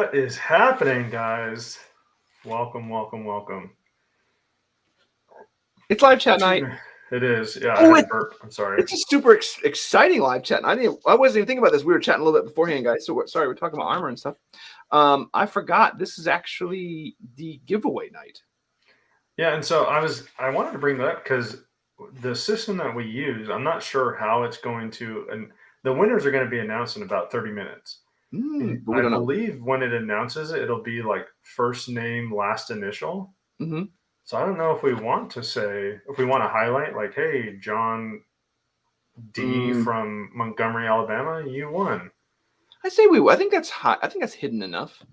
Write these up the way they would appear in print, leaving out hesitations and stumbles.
What is happening, guys? Welcome. It's live chat night. It is. Yeah, Oh, I had a burp. I'm sorry. It's a super exciting live chat. I wasn't even thinking about this. We were chatting a little bit beforehand, guys. So sorry, we're talking about armor and stuff. I forgot this is actually the giveaway night. Yeah, and so I wanted to bring that up because the system that we use, I'm not sure how it's going to, and the winners are going to be announced in about 30 minutes. But we don't know. Believe when it announces it, it'll be like first name, last initial. Mm-hmm. So I don't know if we want to highlight like, hey, John D from Montgomery, Alabama, you won. I think that's high. I think that's hidden enough.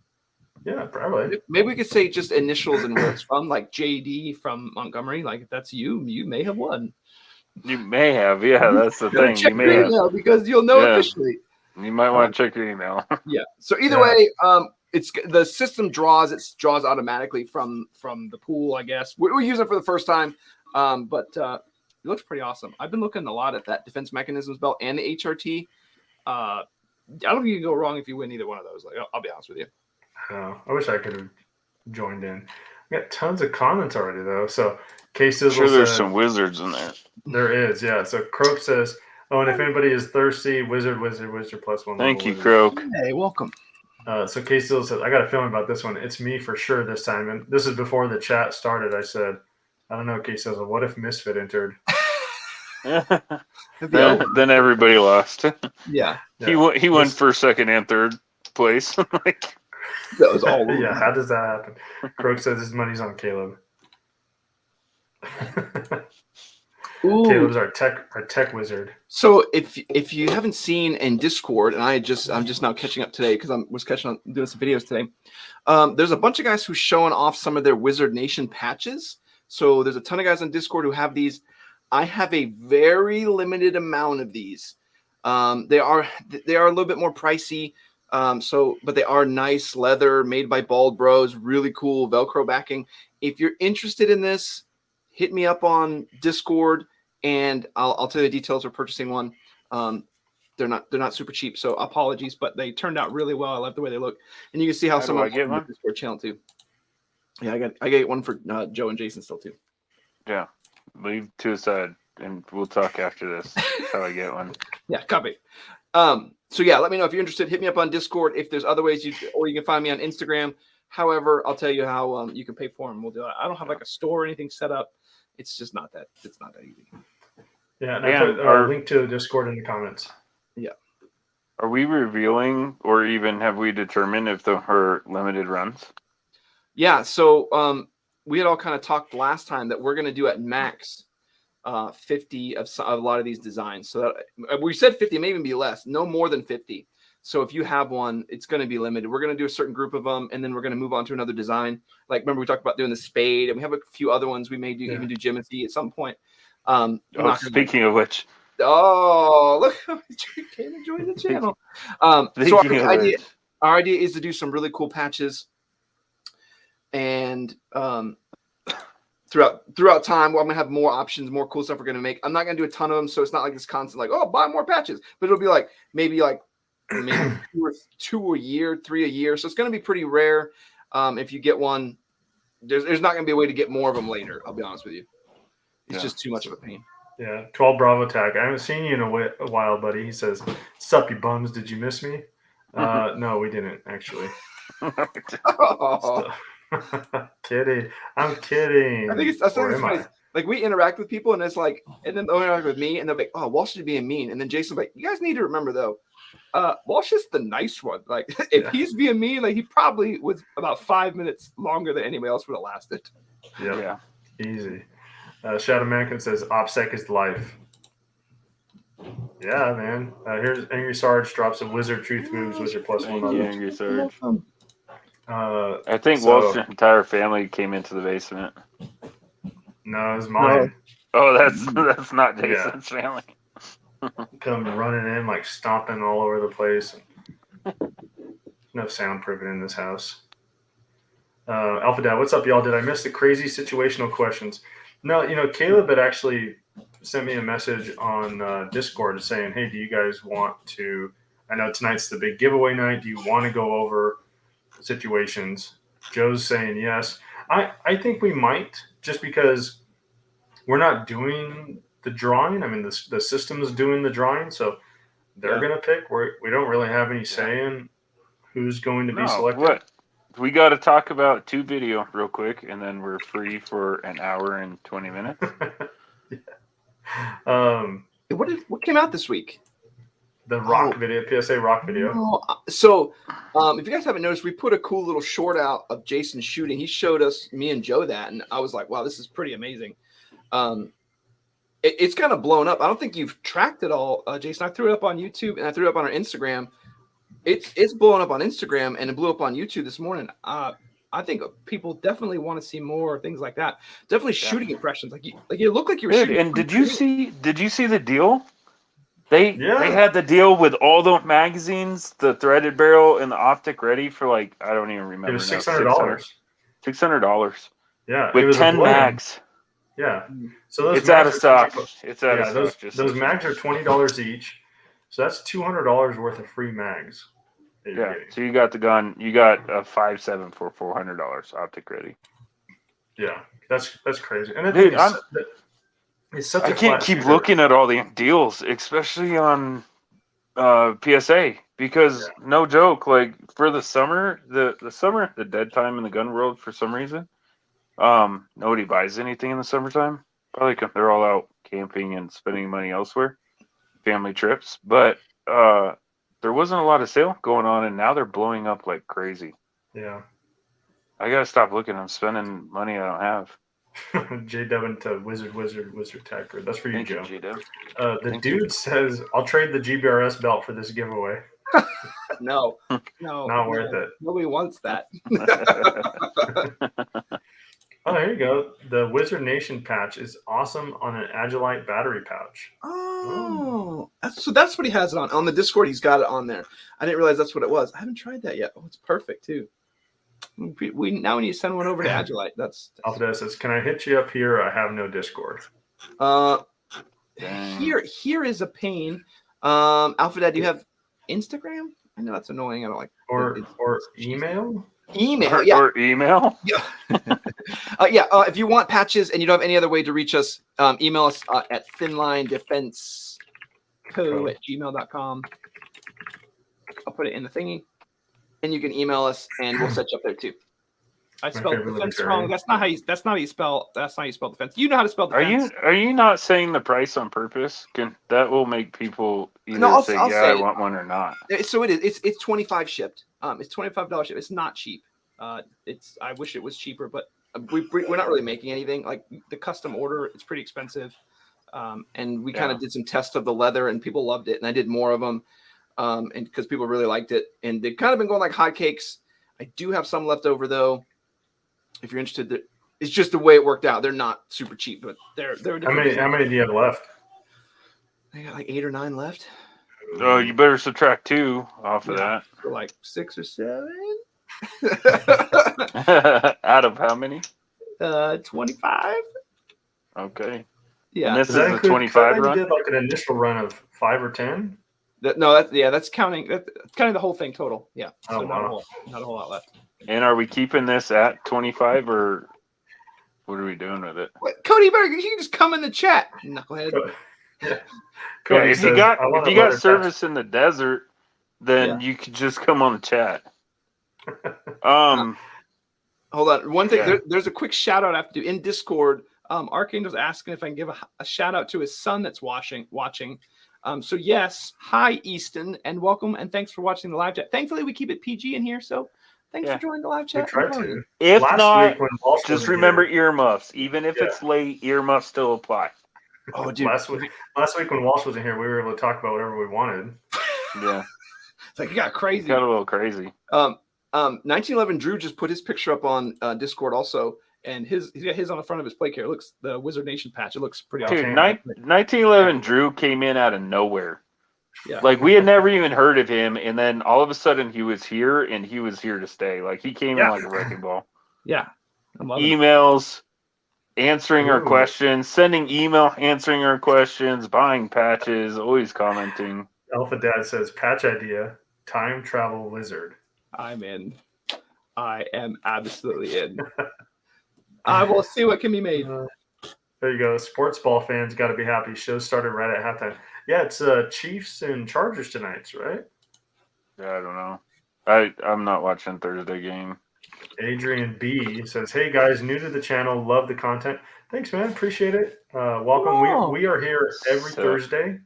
Yeah, probably. Maybe we could say just initials and where it's from, like JD from Montgomery. Like if that's you may have won. You may have, yeah. That's the thing. Check you may your have email because you'll know officially. You might want to check your email. Yeah. So either way, it's the system draws automatically from the pool. I guess we're using it for the first time, but it looks pretty awesome. I've been looking a lot at that defense mechanisms belt and the HRT. I don't think you can go wrong if you win either one of those. Like I'll be honest with you. Oh, I wish I could have joined in. I got tons of comments already though. So K-Sizzle sure, there's some wizards in there. There is, yeah. So Croak says, "Oh, and if anybody is thirsty, wizard +1." Thank you, Croak. Hey, welcome. So K-Sizzle says, "I got a feeling about this one. It's me for sure this time." And this is before the chat started. I said, "I don't know, K-Sizzle. What if Misfit entered?" then everybody lost. Yeah. He won first, second, and third place. Like that was all. Yeah. How does that happen? Croak says his money's on Caleb. Caleb's our tech wizard. So if you haven't seen in Discord, and I'm just now catching up today because I was doing some videos today. There's a bunch of guys who's showing off some of their Wizard Nation patches. So there's a ton of guys on Discord who have these. I have a very limited amount of these. They are a little bit more pricey. But they are nice leather made by Bald Bros, really cool Velcro backing. If you're interested in this, hit me up on Discord and I'll tell you the details of purchasing one. They're not super cheap, so apologies, but they turned out really well. I love the way they look. And you can see how some of them on the Discord channel too. Yeah, I got one for Joe and Jason still too. Yeah. Leave two aside and we'll talk after this. That's how I get one. Yeah, copy. So yeah, let me know if you're interested. Hit me up on Discord. If there's other ways or you can find me on Instagram. However, I'll tell you how you can pay for them. We'll do it. I don't have like a store or anything set up. It's just not that. It's not that easy. Yeah, and I put a link to the Discord in the comments. Yeah. Are we revealing, or even have we determined if her limited runs? Yeah. So we had all kind of talked last time that we're going to do at max 50 of a lot of these designs. So that, we said 50, may even be less, no more than 50. So if you have one, it's going to be limited. We're going to do a certain group of them, and then we're going to move on to another design. Like, remember we talked about doing the spade, and we have a few other ones. We may even do Jimothy at some point. Speaking of which. Oh, look, came and joined the channel. So our idea is to do some really cool patches. And throughout time, I'm gonna have more options, more cool stuff we're gonna make. I'm not gonna do a ton of them, so it's not like this constant like, oh, buy more patches. But it'll be like maybe two a year, 3 a year. So it's gonna be pretty rare. If you get one, there's not gonna be a way to get more of them later. I'll be honest with you. It's just too much of a pain. Yeah, 12 Bravo tag. I haven't seen you in a while, buddy. He says, "Sup, you bums? Did you miss me?" No, we didn't actually. Kidding. I'm kidding. I think it's funny. Like we interact with people, and it's like, and then they'll interact with me, and they'll be like, "Oh, Walsh is being mean," and then Jason's like, "You guys need to remember though, Walsh is the nice one. Like if he's being mean, like he probably was about 5 minutes longer than anybody else would have lasted." Yeah, easy. Shadow Mankin says, "OPSEC is life." Yeah, man. Here's Angry Sarge drops a Wizard Truth Moves Wizard +1. Angry Sarge. I think Walsh's entire family came into the basement. No, it was mine. Oh, that's not Jason's family. Come running in, like stomping all over the place. No soundproofing in this house. Alpha Dad, what's up, y'all? Did I miss the crazy situational questions? No, Caleb had actually sent me a message on Discord saying, hey, do you guys want to, I know tonight's the big giveaway night. Do you want to go over situations. Joe's saying yes. I think we might, just because we're not doing the drawing. I mean, the system's doing the drawing, so they're going to pick. We don't really have any say in who's going to be selected. What? We got to talk about 2 video real quick, and then we're free for an hour and 20 minutes. What came out this week? The Rock video, PSA Rock video. So, if you guys haven't noticed, we put a cool little short out of Jason shooting. He showed us, me and Joe, that, and I was like, wow, this is pretty amazing. It's kind of blown up. I don't think you've tracked it all, Jason. I threw it up on YouTube, and I threw it up on our Instagram. It's blowing up on Instagram, and it blew up on YouTube this morning. I think people definitely want to see more things like that. Definitely shooting impressions. Like you look like you were shooting. And did you see the deal? They had the deal with all the magazines, the threaded barrel, and the optic ready for like, I don't even remember. It was $600. $600. Yeah, with 10 mags. Yeah, so those it's out of stock. It's out of stock. Those mags are $20 each, so that's $200 worth of free mags. Yeah, so you got the gun. You got a 5.7 for $400 optic ready. Yeah, that's crazy. And dude, it's such I can't keep looking at all the deals, especially on PSA, because no joke, like for the summer, the dead time in the gun world for some reason, nobody buys anything in the summertime. Probably because they're all out camping and spending money elsewhere, family trips. But there wasn't a lot of sale going on, and now they're blowing up like crazy. Yeah, I gotta stop looking. I'm spending money I don't have. J-Dub into Wizard Tech. That's for you, Joe. The dude you. says, I'll trade the GBRS belt for this giveaway. No. Not worth it. Nobody wants that. Oh, there you go. The Wizard Nation patch is awesome on an Agilite battery pouch. Oh, so that's what he has it on. On the Discord, he's got it on there. I didn't realize that's what it was. I haven't tried that yet. Oh, it's perfect, too. We now need to send one over to Agilite. That's Alpha says, can I hit you up here? I have no Discord. Here is a pain. Alpha Dad, do you have Instagram? I know that's annoying. I don't like or email. Or email. Yeah. If you want patches and you don't have any other way to reach us, email us at thinlinedefenseco@gmail.com. I'll put it in the thingy, and you can email us, and we'll set you up there too. I spelled defense wrong. That's not how you spell defense. You know how to spell defense. Are you not saying the price on purpose? That will make people either say I want one or not. So it is. It's $25 shipped. It's $25 shipped. It's not cheap. I wish it was cheaper, but we're not really making anything. Like the custom order, it's pretty expensive. And we kind of did some tests of the leather, and people loved it. And I did more of them, and because people really liked it, and they've kind of been going like hotcakes. I do have some left over though. If you're interested, it's just the way it worked out. They're not super cheap, but they're how many do you have left? I got like 8 or 9 left. Oh, you better subtract 2 off of that. For like 6 or 7. Out of how many? 25. Okay. Yeah. And this is the 25 run. You did like an initial run of 5 or 10. That's counting. That's counting the whole thing total. Yeah. So not a whole lot left. And are we keeping this at 25, or what are we doing with it? What, Cody Berger, you can just come in the chat, knucklehead. Cody if you got service in the desert, then you could just come on the chat. Hold on. One thing, there's a quick shout out I have to do in Discord. Archangel's asking if I can give a shout out to his son that's watching. So yes, hi Easton, and welcome, and thanks for watching the live chat. Thankfully, we keep it PG in here, so thanks for joining the live chat. We tried to. If not, just remember earmuffs. Even if it's late, earmuffs still apply. Oh, dude. Last week when Walsh wasn't here, we were able to talk about whatever we wanted. Yeah. It's like, it got crazy. Got a little crazy. 1911 Drew just put his picture up on Discord also, and he's got his on the front of his play care. It looks the Wizard Nation patch. It looks pretty awesome. Dude, 1911 Drew came in out of nowhere. Yeah. Like we had never even heard of him, and then all of a sudden he was here, and he was here to stay. Like he came in like a wrecking ball. Yeah. Emails, answering our questions, sending email, answering our questions, buying patches, always commenting. Alpha Dad says patch idea: time travel lizard. I'm in. I am absolutely in. I will see what can be made. There you go. Sports ball fans got to be happy. Show started right at halftime. Yeah, it's Chiefs and Chargers tonight, right? Yeah, I don't know. I'm not watching Thursday game. Adrian B says, "Hey guys, new to the channel, love the content. Thanks, man. Appreciate it. Welcome. Oh. We are here every So- Thursday.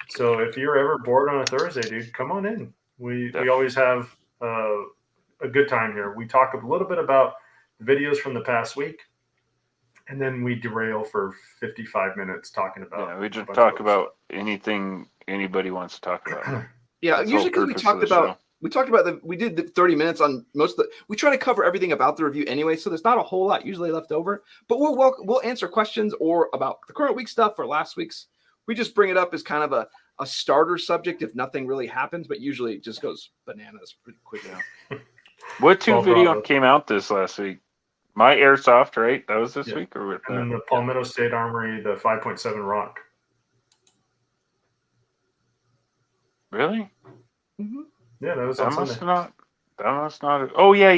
So if you're ever bored on a Thursday, dude, come on in. We always have a good time here. We talk a little bit about videos from the past week, and then we derail for 55 minutes talking about. Yeah, we just talk about anything anybody wants to talk about. Yeah, That's usually the whole because purpose of the show. we did the 30 minutes on most of the. We try to cover everything about the review anyway, so there's not a whole lot usually left over. But we'll answer questions or about the current week stuff or last week's. We just bring it up as kind of a starter subject if nothing really happens, but usually it just goes bananas pretty quick now. What two Well, video bravo. came out this last week? My Airsoft, right? That was this Yeah. week, or what? And then the Palmetto State Armory, the 5.7 Rock. Really? Mm-hmm. Yeah, that was on That must Sunday. not. That must not. Oh yeah.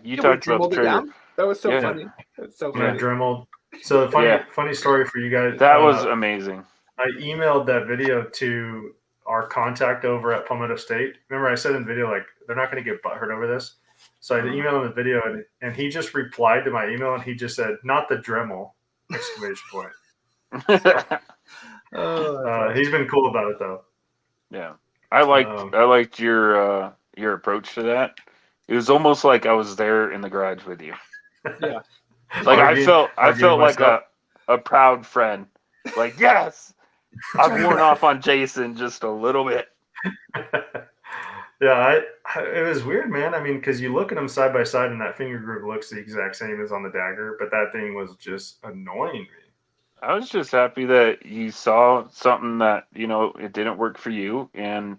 You talked about the trigger. That was so Yeah. funny. That's so Yeah, funny. Dremel. So funny story for you guys. That was amazing. I emailed that video to our contact over at Palmetto State. Remember, I said in the video, like, they're not going to get butthurt over this. So I emailed him the video, and he just replied to my email, and he just said, "Not the Dremel!" Exclamation point. He's been cool about it, though. Yeah, I liked your approach to that. It was almost like I was there in the garage with you. Yeah. Like I felt like myself. a proud friend. Like, yes, I've worn off on Jason just a little bit. Yeah, it was weird, man. I mean, because you look at them side by side, and that finger groove looks the exact same as on the dagger, but that thing was just annoying me. I was just happy that you saw something that, it didn't work for you, and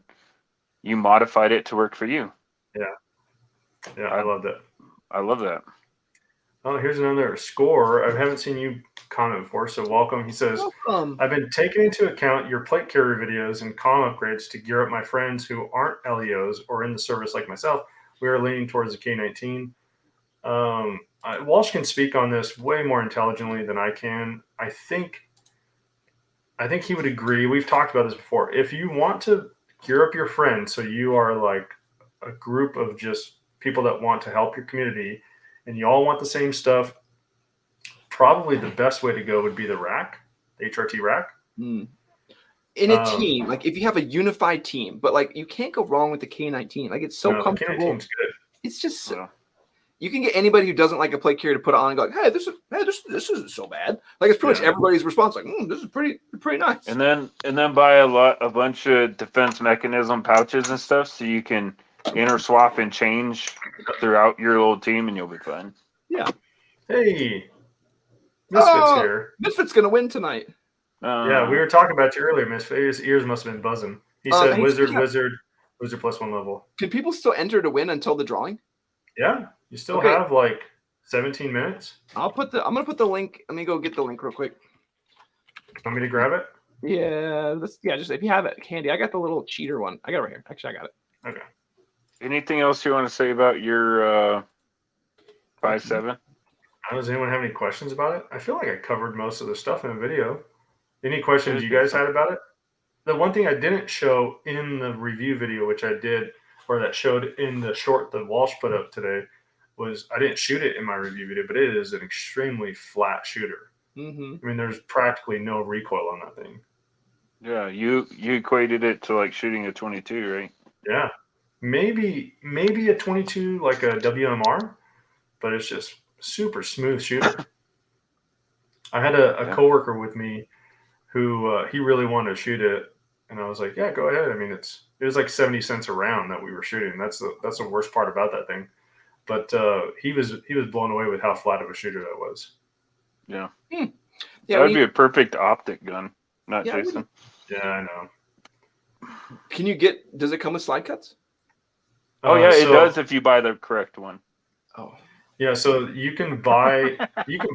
you modified it to work for you. Yeah, I loved it. I love that. Oh, here's another score. I haven't seen you comment before, so welcome. He says, Welcome. I've been taking into account your plate carrier videos and comm upgrades to gear up my friends who aren't LEOs or in the service like myself. We are leaning towards the K19. Walsh can speak on this way more intelligently than I can. I think he would agree. We've talked about this before. If you want to gear up your friends, so you are like a group of just people that want to help your community, and you all want the same stuff, probably the best way to go would be the rack, the HRT rack. In a team, like if you have a unified team, but like you can't go wrong with the K19. Like it's so comfortable. The K19's good. It's just you can get anybody who doesn't like a plate carrier to put it on and go, hey, this isn't so bad. Like it's pretty much everybody's response. Like this is pretty nice. And then buy a bunch of defense mechanism pouches and stuff, so you can interswap and change throughout your little team, and you'll be fine. Yeah. Hey, Misfit's here. Misfit's gonna win tonight. Yeah, we were talking about you earlier, Misfit. His ears must have been buzzing. He said, "Wizard +1 level." Can people still enter to win until the drawing? Yeah, you still have like 17 minutes. I'm gonna put the link. Let me go get the link real quick. Want me to grab it? Yeah, just if you have it handy. I got the little cheater one. I got it right here. Actually, I got it. Okay. Anything else you want to say about your 5.7? Does anyone have any questions about it? I feel like I covered most of the stuff in the video. Any questions you guys had about it? The one thing I didn't show in the review video, which I did, or that showed in the short that Walsh put up today, was I didn't shoot it in my review video, but it is an extremely flat shooter. Mm-hmm. I mean, there's practically no recoil on that thing. Yeah, you equated it to like shooting a 22, right? Yeah, maybe a 22 like a WMR, but it's just super smooth shooter. I had a coworker with me who he really wanted to shoot it, and I was like, yeah, go ahead. I mean, it was like 70 cents a round that we were shooting. That's the worst part about that thing. But he was blown away with how flat of a shooter that was. Yeah. Yeah, that would be a perfect optic gun, not Jason. Yeah, I know. Does it come with slide cuts? Oh yeah, it does if you buy the correct one. Oh. Yeah, so you can buy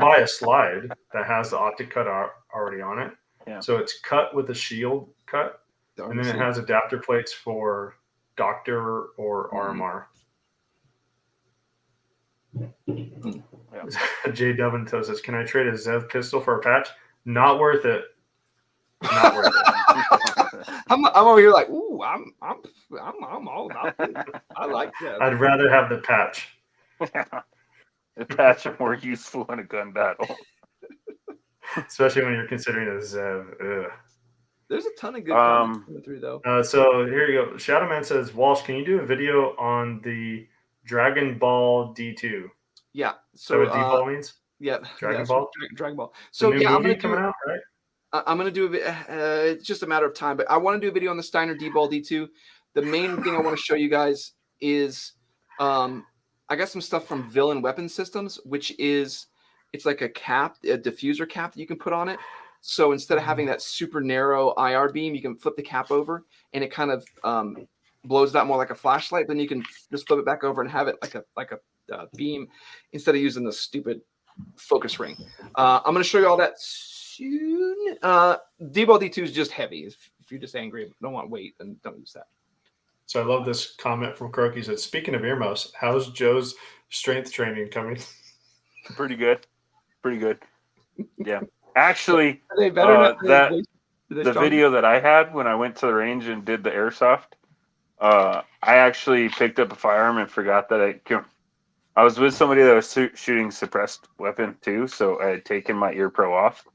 a slide that has the optic cut already on it. Yeah. So it's cut with a shield cut, and then it has adapter plates for Doctor or RMR. Jay Dubbinto says, "Can I trade a Zev pistol for a patch? Not worth it. Not worth it. I'm over here like, ooh, I'm all about it. I like that. I'd rather have the patch." The patch is more useful in a gun battle. Especially when you're considering a Zev. Ugh. There's a ton of good comments coming through though. So here you go. Shadowman says, "Walsh, can you do a video on the Dragon Ball D2?" Yeah. So So what D-Ball means? yeah, Dragon Ball? Dragon Ball. So So yeah, I'm gonna coming out, right? I'm gonna do it's just a matter of time, but I want to do a video on the Steiner D-Ball D2. The main thing I want to show you guys is I got some stuff from Villain Weapon Systems, which is it's like a cap, a diffuser cap that you can put on it. So instead of having that super narrow IR beam, you can flip the cap over, and it kind of blows it out more like a flashlight. Then you can just flip it back over and have it like a beam instead of using the stupid focus ring. I'm going to show you all that soon. D-Ball D2 is just heavy. If you're just angry, don't want weight, then don't use that. So I love this comment from Croaky. He said, "Speaking of earmuffs, how's Joe's strength training coming?" Pretty good. Pretty good. Yeah. Actually, Are they better? the video that I had when I went to the range and did the airsoft, I actually picked up a firearm and forgot that I was with somebody that was shooting suppressed weapon too, so I had taken my ear pro off,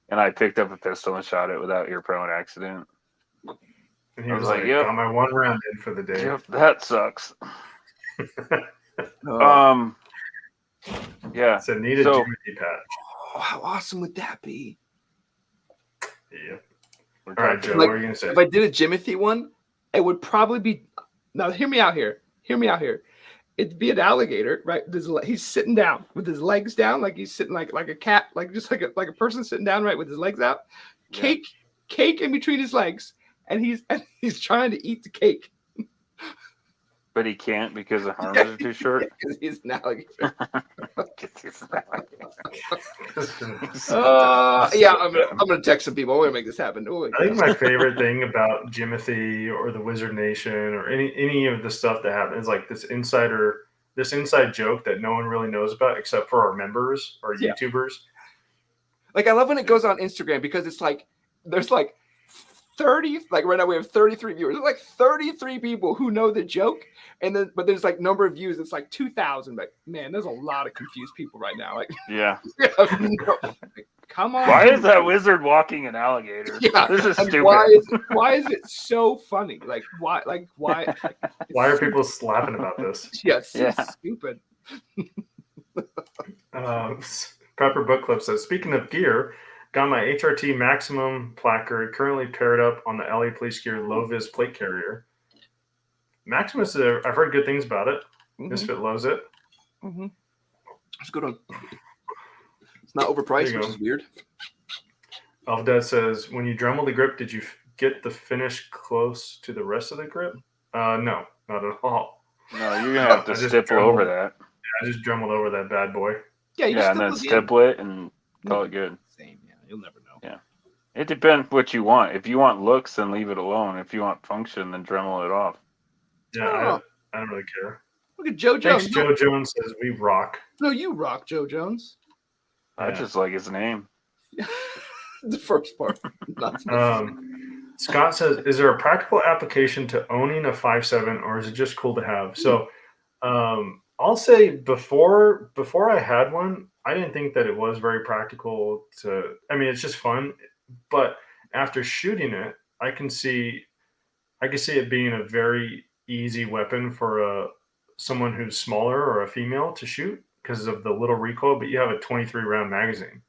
and I picked up a pistol and shot it without ear pro on accident. And he was like, "Yep, got my one round in for the day." Yep, that sucks. Yeah. So need a Jimothy patch. Oh, how awesome would that be? Yeah. All right, Joe, what are you gonna say? If I did a Jimothy one, it would probably be. Now, hear me out here. Hear me out here. It'd be an alligator, right? He's sitting down with his legs down, like he's sitting like a cat, like just like a person sitting down, right, with his legs out. Cake in between his legs, and he's trying to eat the cake. But he can't because the arms are too short. Because he's an alligator. Yeah, I'm gonna text some people. We're gonna make this happen. I think my favorite thing about Jimothy or the Wizard Nation or any of the stuff that happens is like this inside joke that no one really knows about except for our members or YouTubers. Like I love when it goes on Instagram because it's like there's like 30, like right now we have 33 viewers. There's like 33 people who know the joke, but there's like number of views. It's like 2,000. Like man, there's a lot of confused people right now. Like yeah, come on. Why is that wizard walking an alligator? Yeah, this is stupid. Why is it so funny? Like why? Why are people laughing about this? Yes, it's stupid. Prepper Book Club says, "Speaking of gear, got my HRT Maximum placard currently paired up on the LA Police Gear low-vis plate carrier. Maximus, I've heard good things about it. Misfit loves it. It's a good one. It's not overpriced, which is weird." Alfdad says, "When you Dremel the grip, did you get the finish close to the rest of the grip?" No, not at all. No, you're going to have to stipple over that. Yeah, I just Dremeled over that bad boy. Yeah, and then stipple it and call it good. Same, yeah. You'll never know. Yeah. It depends what you want. If you want looks, then leave it alone. If you want function, then Dremel it off. Yeah, I don't really care. Look at Joe Jones. Thanks, Joe Jones says, "We rock." No, you rock, Joe Jones. I just like his name. The first part. Scott says, "Is there a practical application to owning a 5.7, or is it just cool to have?" So I'll say before I had one, I didn't think that it was very practical to. I mean, it's just fun, but after shooting it, I can see it being a very easy weapon for someone who's smaller or a female to shoot because of the little recoil. But you have a 23 round magazine.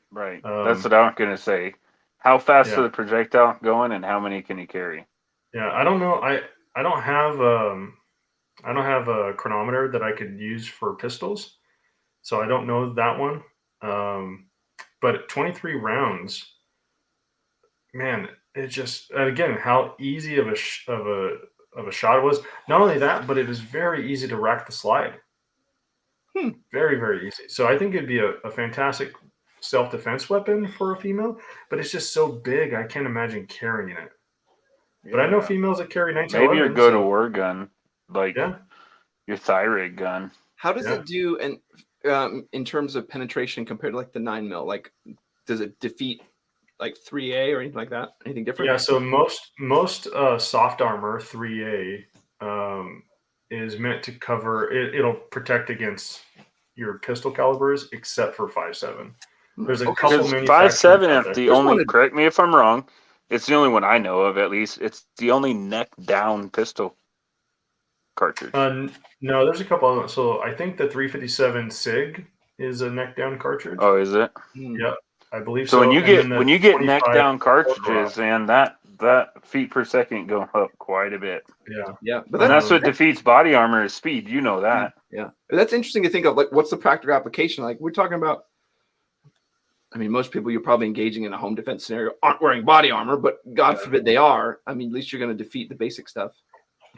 Right. That's what I'm going to say. How fast is the projectile going, and how many can you carry? Yeah, I don't know. I don't have a chronometer that I could use for pistols, so I don't know that one. But 23 rounds, man, it just again how easy of a shot it was. Not only that, but it was very easy to rack the slide. Very, very easy. So I think it'd be a fantastic self-defense weapon for a female, but it's just so big I can't imagine carrying it. But I know females that carry 1911. Maybe your go-to-war gun, like your Thyrig gun. How does Yeah. it do in terms of penetration compared to like the 9mm? Like, does it defeat like 3A or anything like that? Anything different? Yeah, so most soft armor 3A is meant to cover it. It'll protect against your pistol calibers, except for 5.7. There's a Okay. couple Because manufacturers 5.7 out is there. the Just only. wanted- Correct me if I'm wrong. It's the only one I know of, at least. It's the only neck down pistol cartridge. No, there's a couple of them. So I think the 357 SIG is a neck down cartridge. Oh, is it? Yeah, I believe So so. when you And get then the when you get neck 25 down cartridges, and that feet per second go up quite a bit. Yeah. Yeah, but And that's that's what defeats body armor is speed. You know that. yeah, that's interesting to think of. Like, what's the practical application? Like, we're talking about. I mean, most people you're probably engaging in a home defense scenario aren't wearing body armor, but God forbid they are. I mean, at least you're going to defeat the basic stuff.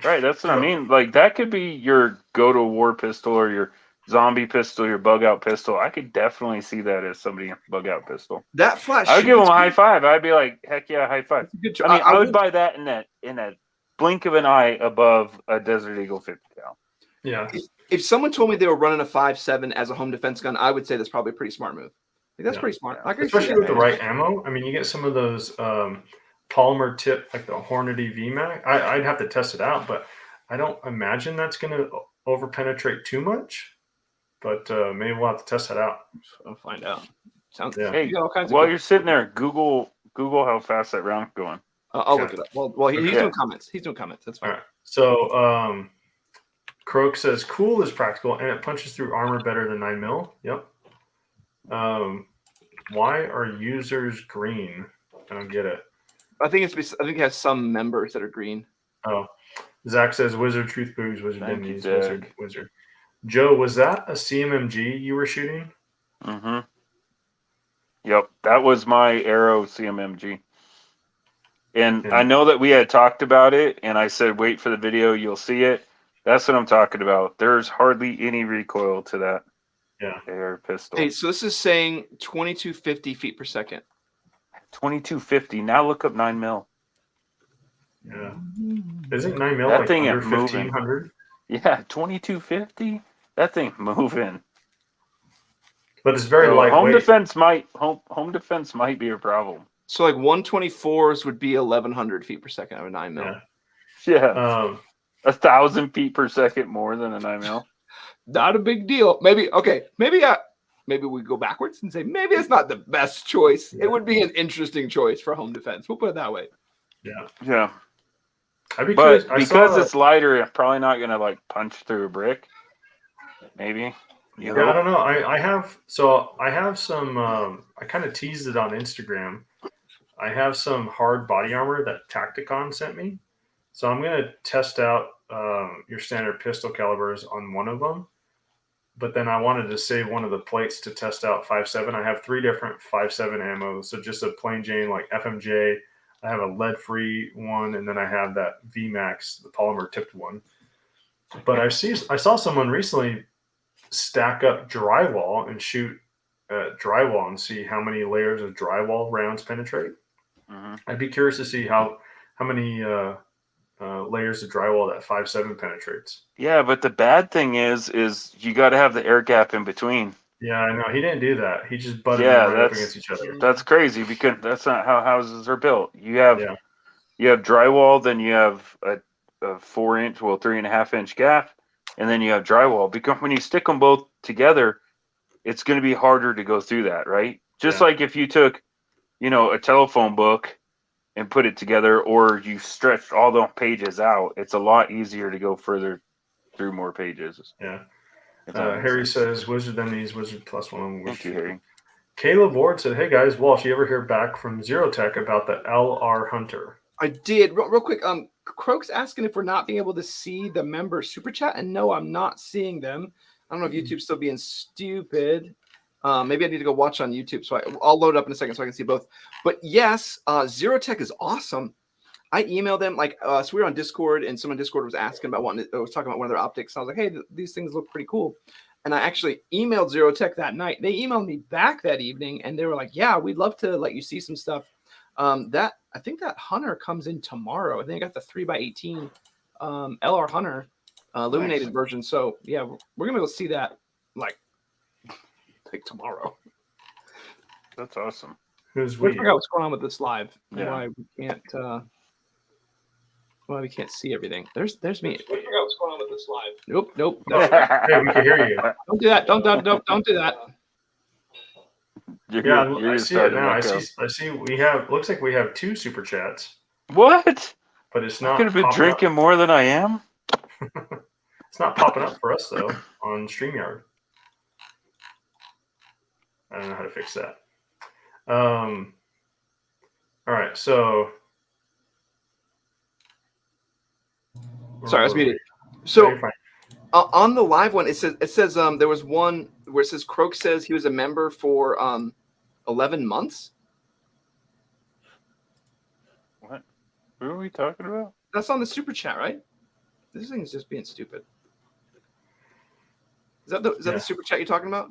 Right, that's what I mean. Like that could be your go-to war pistol or your zombie pistol, your bug-out pistol. I could definitely see that as somebody bug-out pistol. That flash. I would give them a high five. I'd be like, heck yeah, high five. Good I mean, I would buy that in a blink of an eye above a Desert Eagle 50 cal. Yeah. If someone told me they were running a 5.7 as a home defense gun, I would say that's probably a pretty smart move. Like, that's pretty smart. I can see Especially that. with the right ammo. I mean, you get some of those polymer tip, like the Hornady VMAX. I'd have to test it out, but I don't imagine that's going to over penetrate too much. But maybe we'll have to test that out. I'll find out. Sounds. Yeah. Hey, You got all kinds of while cool- you're sitting there, Google how fast that round's going. I'll look it up. Well, he's Okay. doing comments. He's doing comments. That's fine. All right. So Croak says cool is practical and it punches through armor better than 9mm. Yep. Why are users green? I don't get it. I think it has some members that are green. Oh, Zach says wizard truth boogs, wizard Thank you, Denny's, wizard. Joe, was that a CMMG you were shooting? Mm-hmm. Yep, that was my Arrow CMMG. And I know that we had talked about it, and I said, wait for the video, you'll see it. That's what I'm talking about. There's hardly any recoil to that air pistol. Hey, so this is saying 2250 feet per second. 2250. Now look up 9mm. Yeah. Isn't 9mm That like thing under is moving. 1500? Yeah, 2250. That thing moving. But it's very So lightweight. home defense might be a problem. So like 124s would be 1100 feet per second of a 9mm. Yeah. 1,000 feet per second more than a 9mm. Not a big deal. Maybe we go backwards and say maybe it's not the best choice. It would be an interesting choice for home defense. We'll put it that way. Yeah. I'd be But curious. because it's lighter, it's probably not gonna like punch through a brick. Maybe. I don't know. I have some. I kind of teased it on Instagram. I have some hard body armor that Tacticon sent me, so I'm gonna test out your standard pistol calibers on one of them. But then I wanted to save one of the plates to test out 5.7. I have 3 different 5.7 ammo. So just a plain Jane like FMJ. I have a lead-free one, and then I have that VMAX, the polymer tipped one. But I saw someone recently stack up drywall and shoot drywall and see how many layers of drywall rounds penetrate. Mm-hmm. I'd be curious to see how many layers of drywall that 5.7 penetrates. Yeah, but the bad thing is you got to have the air gap in between. Yeah, I know. He didn't do that. He just butted them right up against each other. That's crazy because that's not how houses are built. You have drywall, then you have a 4-inch, 3.5-inch gap, and then you have drywall. Because when you stick them both together, it's going to be harder to go through that, right? Just like if you took, a telephone book and put it together, or you stretched all the pages out, it's a lot easier to go further through more pages. Yeah. Harry says, Wizard Denny's, Wizard +1. Thank you, Harry. Caleb Ward said, hey guys, Walsh, you ever hear back from EOTech about the LR Hunter? I did. Real quick, Croak's asking if we're not being able to see the member super chat, and no, I'm not seeing them. I don't know if YouTube's still being stupid. Maybe I need to go watch on YouTube. So I'll load up in a second so I can see both. But yes, EOTech is awesome. I emailed them so we were on Discord, and someone on Discord was asking about was talking about one of their optics. I was like, hey, these things look pretty cool. And I actually emailed EOTech that night. They emailed me back that evening, and they were like, yeah, we'd love to let you see some stuff. I think that Hunter comes in tomorrow. I think I got the 3x18 LR Hunter. illuminated version. So yeah, we're gonna go see that like tomorrow. That's awesome. Who's We'll we? figure out what's going on with this live and Yeah. why we can't see everything. There's me. We'll figure out what's going on with this live. Nope. Hey, we can hear you. Don't do that. Don't do that. Yeah, I see it now. I see. We have. Looks like we have 2 super chats, What? but it's I not. could have been popping drinking more than I am. Up. It's not popping up for us though on StreamYard. I don't know how to fix that. All right, so. Sorry, I was muted. No, So you're fine. on the live one, it says there was one where it says Croak says he was a member for 11 months. What? Who are we talking about? That's on the super chat, right? This thing is just being stupid. Is that the super chat you're talking about?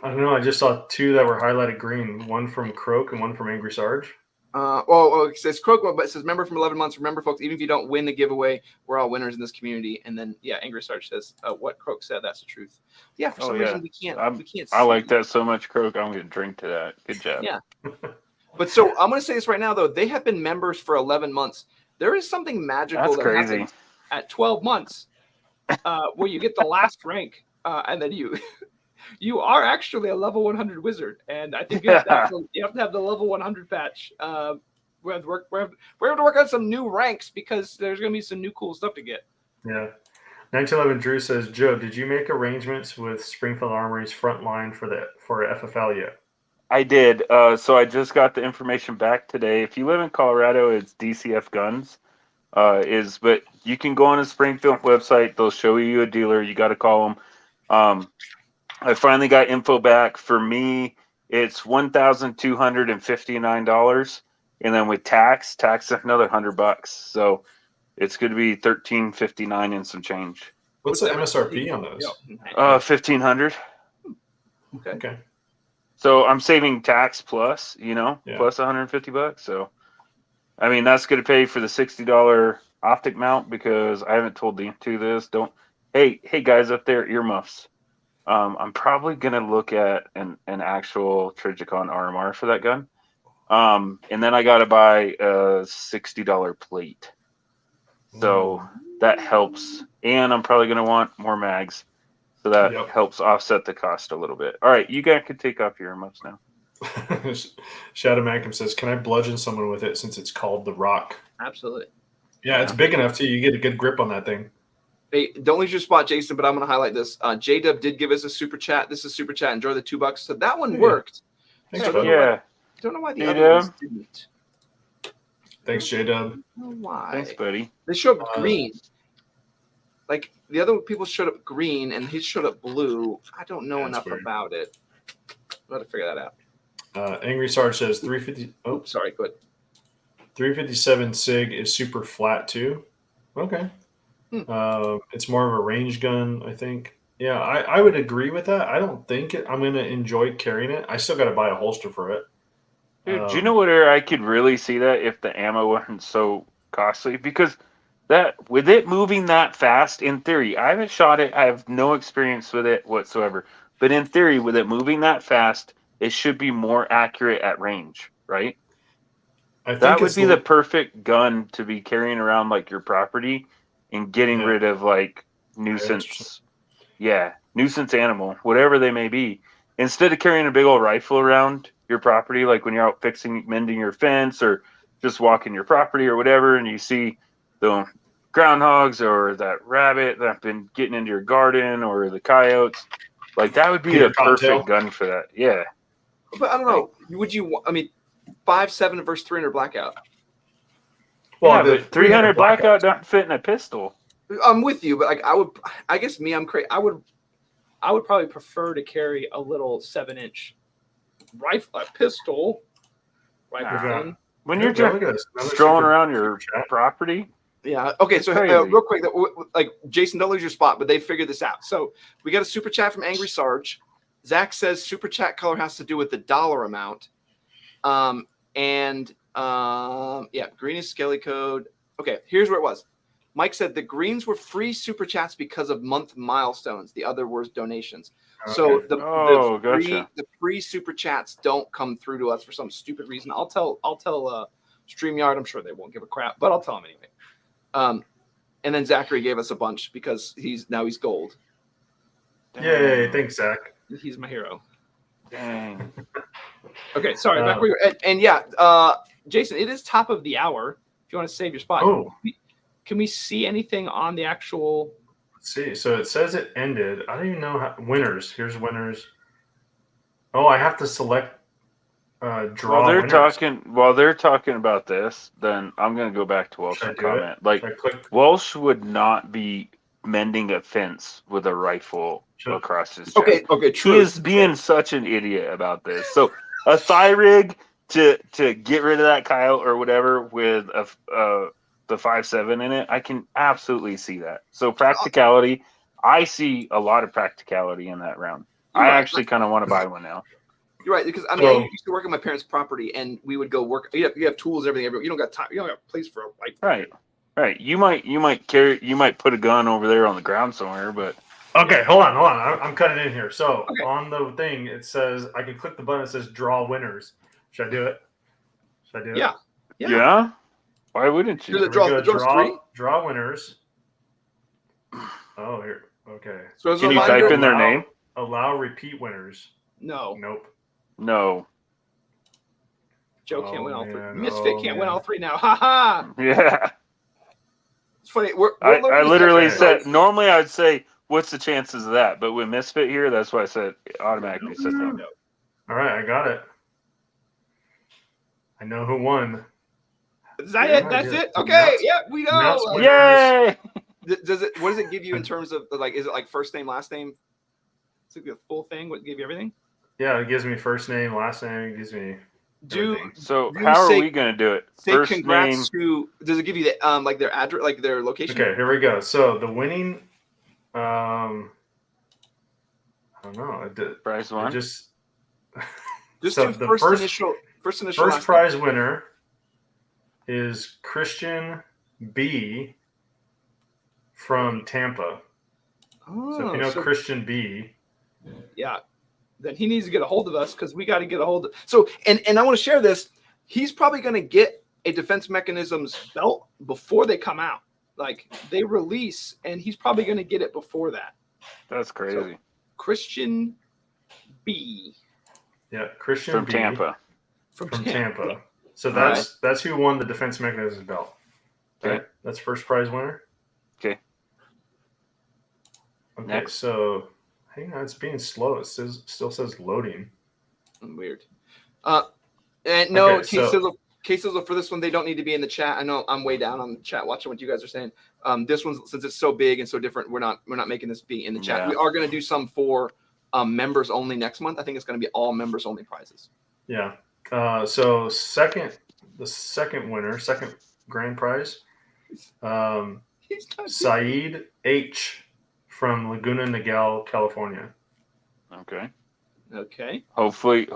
I don't know. I just saw 2 that were highlighted green. One from Croak and one from Angry Sarge. It says Croak, but it says member from 11 months. Remember, folks, even if you don't win the giveaway, we're all winners in this community. And then, yeah, Angry Sarge says what Croak said. That's the truth. Yeah, for some reason we can't. I like that so much, Croak. I'm gonna drink to that. Good job. Yeah. But so I'm gonna say this right now, though. They have been members for 11 months. There is something magical That's that crazy. happens at 12 months, where you get the last rank, and then you are actually a level 100 wizard, and I think you have to have the level 100 patch. We have to work on some new ranks because there's going to be some new cool stuff to get. Yeah. 1911 Drew says, Joe, did you make arrangements with Springfield Armory's front line for FFL yet? I did. So I just got the information back today. If you live in Colorado, it's DCF Guns. But you can go on the Springfield website. They'll show you a dealer. You got to call them. I finally got info back. For me, it's $1,259, and then with tax another $100. So it's going to be $1,359 and some change. What's the MSRP on those? 1,500. Okay. So I'm saving tax plus, Yeah. plus $150. So, I mean, that's going to pay for the $60 optic mount because I haven't told the two this. Hey guys up there, earmuffs. I'm probably going to look at an actual Trigicon RMR for that gun. And then I got to buy a $60 plate. So that helps. And I'm probably going to want more mags. So that helps offset the cost a little bit. All right, you guys can take off your earmuffs now. Shadow Magnum says, can I bludgeon someone with it since it's called the Rock? Absolutely. Yeah, it's big enough, too. You get a good grip on that thing. Hey, don't lose your spot, Jason, but I'm going to highlight this. J-Dub did give us a super chat. This is super chat. Enjoy the $2. So that one worked. Thanks, I bud. don't know why the other ones didn't. Thanks, J-Dub. I don't know why. Thanks, buddy. They show up green. Like, the other people showed up green, and his showed up blue. I don't know enough about it. I'll have to figure that out. Angry Sarge says 350. Oh, sorry. Go ahead. 357 SIG is super flat, too. Okay. It's more of a range gun, I think. Yeah, I would agree with that. I don't think I'm going to enjoy carrying it. I still got to buy a holster for it. Dude, do you know where I could really see that if the ammo wasn't so costly? Because with it moving that fast, in theory, I haven't shot it. I have no experience with it whatsoever. But in theory, with it moving that fast, it should be more accurate at range, right? I think that would be the perfect gun to be carrying around like your property and getting rid of like nuisance. Nuisance animal, whatever they may be. Instead of carrying a big old rifle around your property, like when you're out mending your fence or just walking your property or whatever, and you see the groundhogs or that rabbit that's been getting into your garden or the coyotes, like that would be the perfect gun for that. Yeah. But I don't know. Would you? I mean, 5.7 versus 300 blackout. Well, yeah, but 300 blackout doesn't fit in a pistol. I'm with you, but like I guess me, I'm crazy. I would probably prefer to carry a little 7-inch rifle, pistol. Gun. When you're just strolling around your property. Yeah. Okay. So real quick, like Jason, don't lose your spot, but they figured this out. So we got a super chat from Angry Sarge. Zach says super chat color has to do with the dollar amount. Green is skelly code. Okay, here's where it was. Mike said the greens were free super chats because of month milestones. The other were donations. So Okay. Gotcha. the free super chats don't come through to us for some stupid reason. I'll tell StreamYard. I'm sure they won't give a crap, but I'll tell them anyway. And then Zachary gave us a bunch because he's gold. Yay! Thanks, Zach. He's my hero. Dang. Okay, sorry. Back where you're and yeah, Jason, it is top of the hour. If you want to save your spot, can we see anything on the actual? Let's see. So it says it ended. I don't even know how winners. Here's winners. Oh, I have to select draw. While they're talking about this, then I'm gonna go back to Welsh's comment. Like Welsh would not be mending a fence with a rifle across his chest. Okay, true. He is being such an idiot about this. So a thigh rig to get rid of that coyote or whatever with the 5.7 in it, I can absolutely see that. So practicality, I see a lot of practicality in that round. I actually kind of want to buy one now. You're right, because I mean, I used to work on my parents' property, and we would go work. You have tools and everything. You don't got time. You don't have a place for a rifle. Right. You might put a gun over there on the ground somewhere, but okay, hold on. I'm cutting in here. So on the thing, it says I can click the button that says draw winners. Should I do it? Yeah. Why wouldn't you? Draw winners. Oh, here. Okay. So can you type in their name? Allow repeat winners. No. Nope. No. Joe can't win all three. Misfit can't win all three now. Ha ha. Yeah. It's funny. I literally said normally I'd say what's the chances of that, but with Misfit here, that's why I said automatically said no. All right, I got it. I know who won. Is that it? That's it? Okay. Yeah, we know. Yay! What does it give you in terms of like? Is it like first name, last name? Is it the full thing? What give you everything? Yeah, it gives me first name, last name. It gives me. How are we gonna do it? Say first congrats name. Does it give you the like their address, like their location? Okay, here we go. So the winning, I don't know. Prize one. Just so do the first prize winner is Christian B from Tampa. Oh, so if you know Christian B, yeah, then he needs to get a hold of us because we got to get a hold of. So and I want to share this. He's probably going to get a Defense Mechanisms belt before they come out. Like they release, and he's probably going to get it before that. That's crazy. So, Christian B. Yeah, Christian from B. Tampa. From Tampa. So that's who won the Defense Mechanisms belt. Okay, that's first prize winner. Okay. Next. So hang on, it's being slow. It still says loading. Weird. And no, K-Sizzle for this one, they don't need to be in the chat. I know I'm way down on the chat watching what you guys are saying. This one, since it's so big and so different, we're not making this be in the chat. Yeah. We are going to do some for members only next month. I think it's going to be all members only prizes. Yeah. So the second winner, second grand prize, Saeed H from Laguna Niguel, California. Okay. Hopefully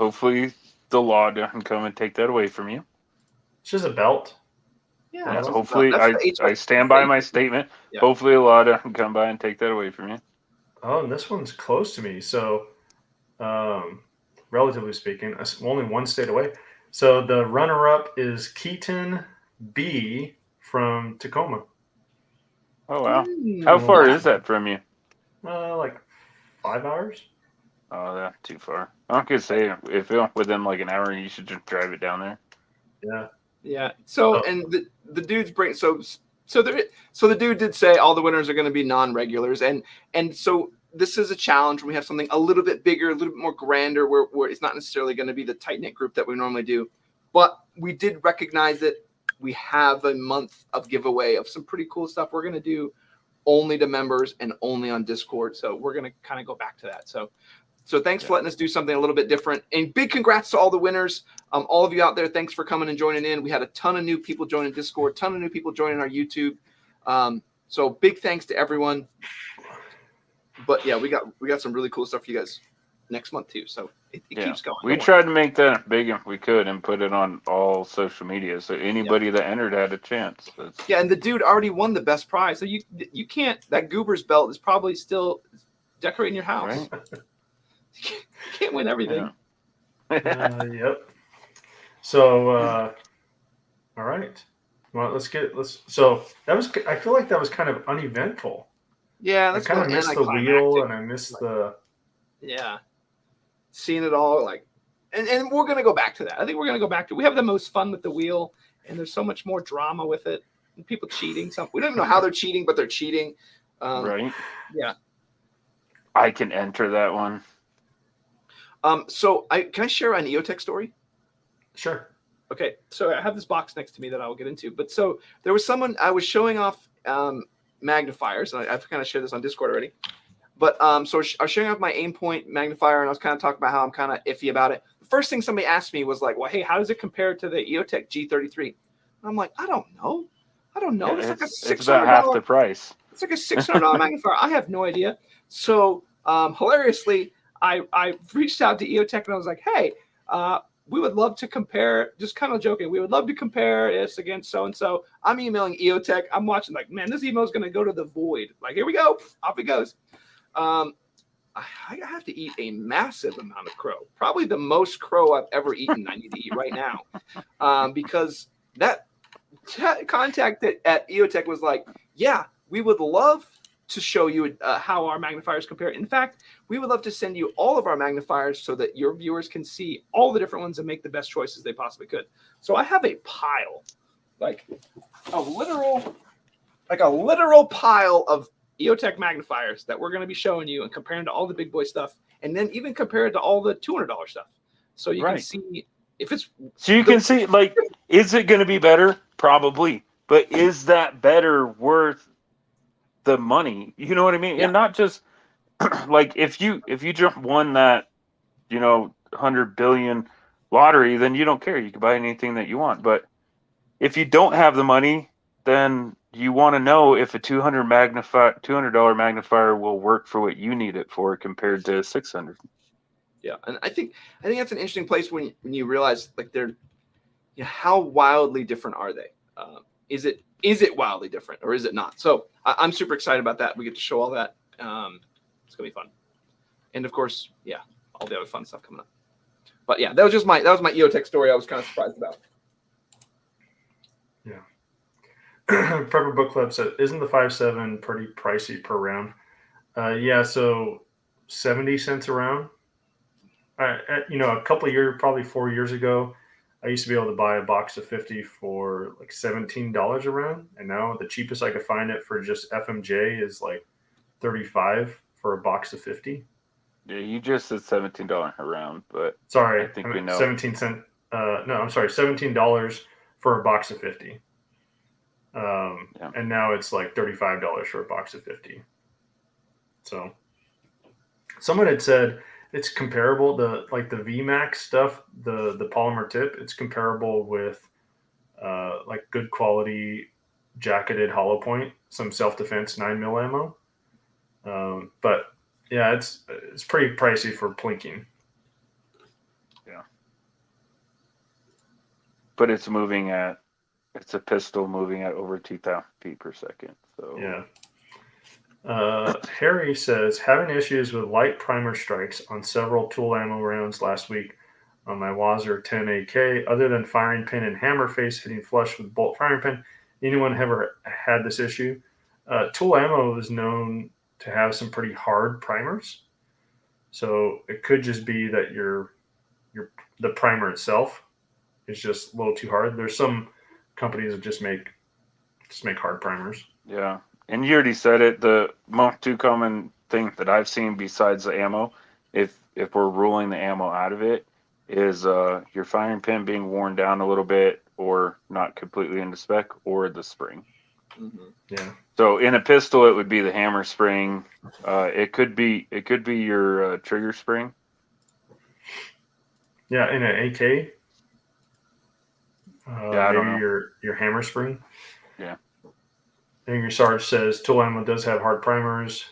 the law doesn't come and take that away from you. It's just a belt. Yeah. Hopefully I stand by my statement. Yeah. Hopefully the law doesn't come by and take that away from you. Oh, and this one's close to me. So, relatively speaking, only one state away. So the runner-up is Keaton B from Tacoma. Oh, wow. How far is that from you? Like 5 hours. Oh, that's too far. I could say if it within like an hour, you should just drive it down there. Yeah. Yeah. So, and the dudes bring so the dude did say all the winners are going to be non-regulars, and so this is a challenge when we have something a little bit bigger, a little bit more grander, where it's not necessarily going to be the tight-knit group that we normally do, but we did recognize that we have a month of giveaway of some pretty cool stuff we're going to do only to members and only on Discord. So we're going to kind of go back to that. So thanks for letting us do something a little bit different, and big congrats to all the winners. All of you out there, thanks for coming and joining in. We had a ton of new people joining Discord, ton of new people joining our YouTube. So big thanks to everyone. But yeah, we got some really cool stuff for you guys. next month too. So it Yeah. keeps going. We tried to make that big if we could and put it on all social media, so anybody that entered had a chance. Yeah, and the dude already won the best prize, so you can't. That Goober's belt is probably still decorating your house. Right? You can't win everything. Yeah. Yep. So, all right. Well, so that was. I feel like that was kind of uneventful. Yeah, I that's kind of missed the wheel, and I missed the. Yeah, seeing it all like, and we're gonna go back to that. I think we're gonna go back to. We have the most fun with the wheel, and there's so much more drama with it. And people cheating. We don't even know how they're cheating, but they're cheating. Right. Yeah. I can enter that one. So can I share an EOTech story? Sure. Okay, so I have this box next to me that I will get into. But so there was someone I was showing off magnifiers, and I've kind of shared this on Discord already. But so I was showing off my aim point magnifier, and I was kind of talking about how I'm kind of iffy about it. The first thing somebody asked me was like, "Well, hey, how does it compare to the EOTech G33?" And I'm like, "I don't know. Yeah, It's like a $600. it's about half the price. It's like a $600 magnifier. I have no idea." So hilariously, I reached out to EOTech and I was like, "Hey, we would love to compare." Just kind of joking. We would love to compare this against so and so. I'm emailing EOTech. I'm watching like, man, this email is going to go to the void. Like, here we go. Off it goes. I have to eat a massive amount of crow. Probably the most crow I've ever eaten. I need to eat right now because that contact at EOTech was like, yeah, we would love to show you how our magnifiers compare. In fact, we would love to send you all of our magnifiers so that your viewers can see all the different ones and make the best choices they possibly could. So I have a pile, like a literal pile of EOTech magnifiers that we're going to be showing you and comparing to all the big boy stuff, and then even compare it to all the $200 stuff. So you can see if it's. So you can see, like, is it going to be better? Probably. But is that better worth the money? You know what I mean? Yeah. And not just like if you just won that, 100 billion lottery, then you don't care. You can buy anything that you want. But if you don't have the money, then you want to know if a $200 magnifier will work for what you need it for compared to 600. Yeah, and I think that's an interesting place when you realize like they're, how wildly different are they? Is it wildly different or is it not? So I'm super excited about that. We get to show all that. It's gonna be fun, and of course, yeah, all the other fun stuff coming up. But yeah, that was my EOTech story. I was kind of surprised about. Yeah. Prepper Book Club said, "Isn't the 5.7 pretty pricey per round?" Yeah, so 70 cents a round. A couple of years, probably 4 years ago, I used to be able to buy a box of 50 for like $17 a round, and now the cheapest I could find it for just FMJ is like 35 for a box of 50. Yeah, you just said $17 a round, but sorry, I think we know 17 cent. No, I'm sorry, $17 for a box of 50. And now it's like $35 for a box of 50. So someone had said it's comparable to like the VMAX stuff, the polymer tip. It's comparable with like good quality jacketed hollow point, some self-defense 9mm ammo. But yeah, it's pretty pricey for plinking. Yeah. But it's a pistol moving at over 2,000 feet per second. So yeah. Harry says, having issues with light primer strikes on several tool ammo rounds last week on my Wazer 10 AK. Other than firing pin and hammer face hitting flush with bolt firing pin, anyone ever had this issue? Tool ammo is known to have some pretty hard primers, so it could just be that the primer itself is just a little too hard. There's some companies that just make hard primers. Yeah. And you already said it. The most too common thing that I've seen besides the ammo, if we're ruling the ammo out of it, is your firing pin being worn down a little bit or not completely into spec, or the spring. Mm-hmm. Yeah. So in a pistol, it would be the hammer spring. It could be your trigger spring. Yeah, in an AK. I don't know. Your hammer spring. Yeah. Angry Sarge says tool ammo does have hard primers.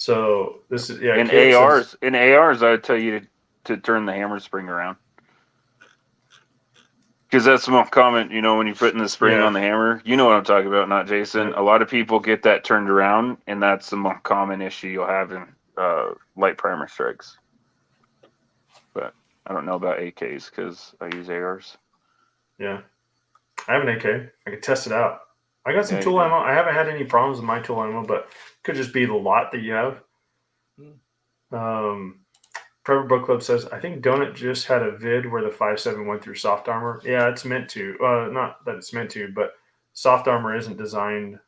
So this is In Caleb says, ARs, I would tell you to turn the hammer spring around. Because that's the most common, when you're putting the spring on the hammer, you know what I'm talking about, not Jason. Yep. A lot of people get that turned around, and that's the most common issue you'll have in light primer strikes. But I don't know about AKs because I use ARs. Yeah, I have an AK. I could test it out. I got some Yeah, tool you do. ammo. I haven't had any problems with my tool ammo, but it could just be the lot that you have. Prepper Book Club says, I think Donut just had a vid where the 5.7 went through soft armor. Yeah, it's meant to. Not that it's meant to, but soft armor isn't designed.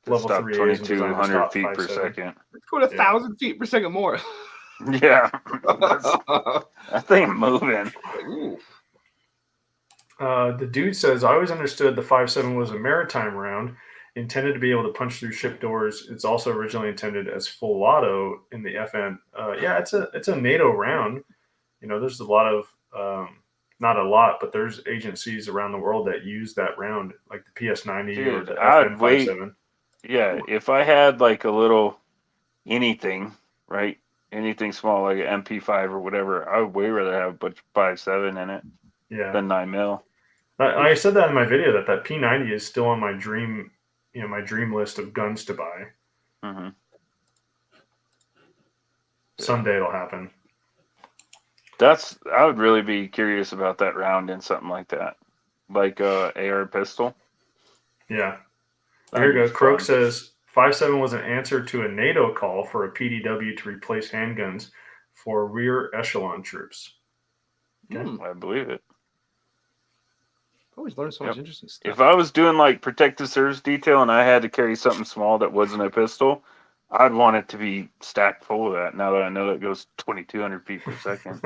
Level Stop 3A isn't designed to 2,200 stop feet per 5.7. second. Let's go to 1,000 feet per second more. Yeah. That thing moving. Ooh. The dude says, I always understood the 5.7 was a maritime round intended to be able to punch through ship doors. It's also originally intended as full auto in the FN. Yeah, it's a NATO round. There's a lot of not a lot, but there's agencies around the world that use that round, like the PS90 or Dude, the I'd FN wait. 5.7. Yeah, if I had like a little anything, right? Anything small like an MP5 or whatever, I would way rather have a bunch of 5.7 in it Yeah, than 9mm. I said that in my video that P90 is still on my dream, my dream list of guns to buy. Mm-hmm. Someday it'll happen. I would really be curious about that round in something like that, like AR pistol. Yeah. That'd Here you be go. Croak fun. says 5.7 was an answer to a NATO call for a PDW to replace handguns for rear echelon troops. Okay. I believe it. Always learn so much interesting stuff. If I was doing like protective service detail and I had to carry something small that wasn't a pistol, I'd want it to be stacked full of that. Now that I know that goes 2,200 feet per second.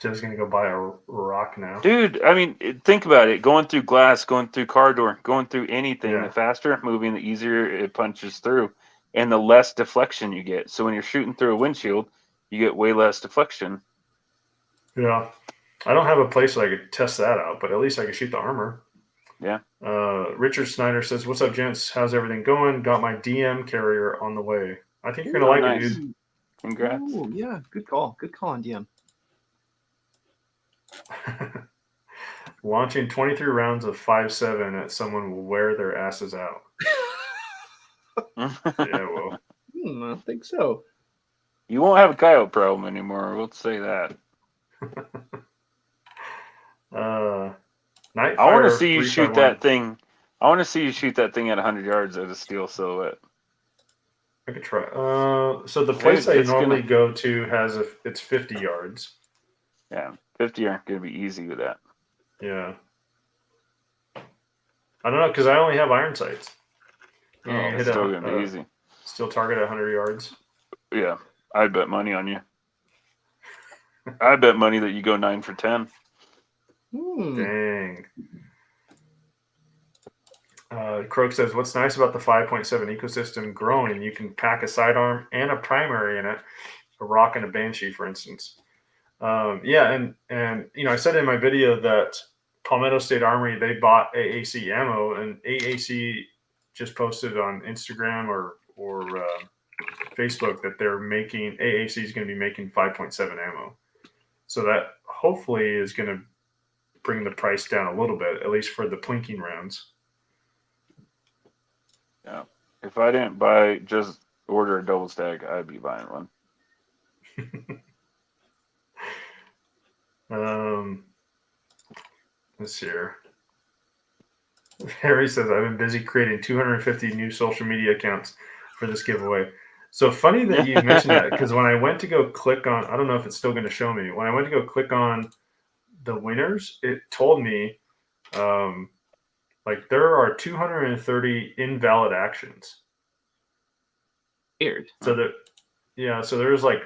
Joe's gonna go buy a rock now. Dude, I mean, think about it. Going through glass, going through car door, going through anything, Yeah. the faster it's moving, the easier it punches through, and the less deflection you get. So when you're shooting through a windshield, you get way less deflection. Yeah. I don't have a place where I could test that out, but at least I could shoot the armor. Yeah. Richard Snyder says, "What's up, gents? How's everything going? Got my DM carrier on the way. I think you're gonna like nice. it, dude." Congrats. Ooh, yeah, good call. Good call on DM. Launching 23 rounds of 5.7 at someone will wear their asses out. Yeah, well. I don't think so. You won't have a coyote problem anymore. We'll say that. Nightfire I want to see you shoot 351. that thing. I want to see you shoot that thing at 100 yards at a steel silhouette. I could try. So the place I It's normally gonna- go to has it's 50 yards. Yeah, 50 aren't going to be easy with that. Yeah. I don't know because I only have iron sights. Yeah, it's still going to be easy. Still target at 100 yards. Yeah, I'd bet money on you. I bet money that you go 9 for 10. Dang. Croak says, what's nice about the 5.7 ecosystem growing, you can pack a sidearm and a primary in it, a Rock and a Banshee, for instance. Yeah, and I said in my video that Palmetto State Armory, they bought AAC ammo, and AAC just posted on Instagram or Facebook that AAC is going to be making 5.7 ammo. So that hopefully is going to bring the price down a little bit, at least for the plinking rounds. Yeah. If I didn't just order a double stack, I'd be buying one. Let's see here. Harry says, I've been busy creating 250 new social media accounts for this giveaway. So funny that you mentioned that, because when I went to go click on, I don't know if it's still going to show me, when I went to go click on the winners, it told me like there are 230 invalid actions. Weird. So so there's like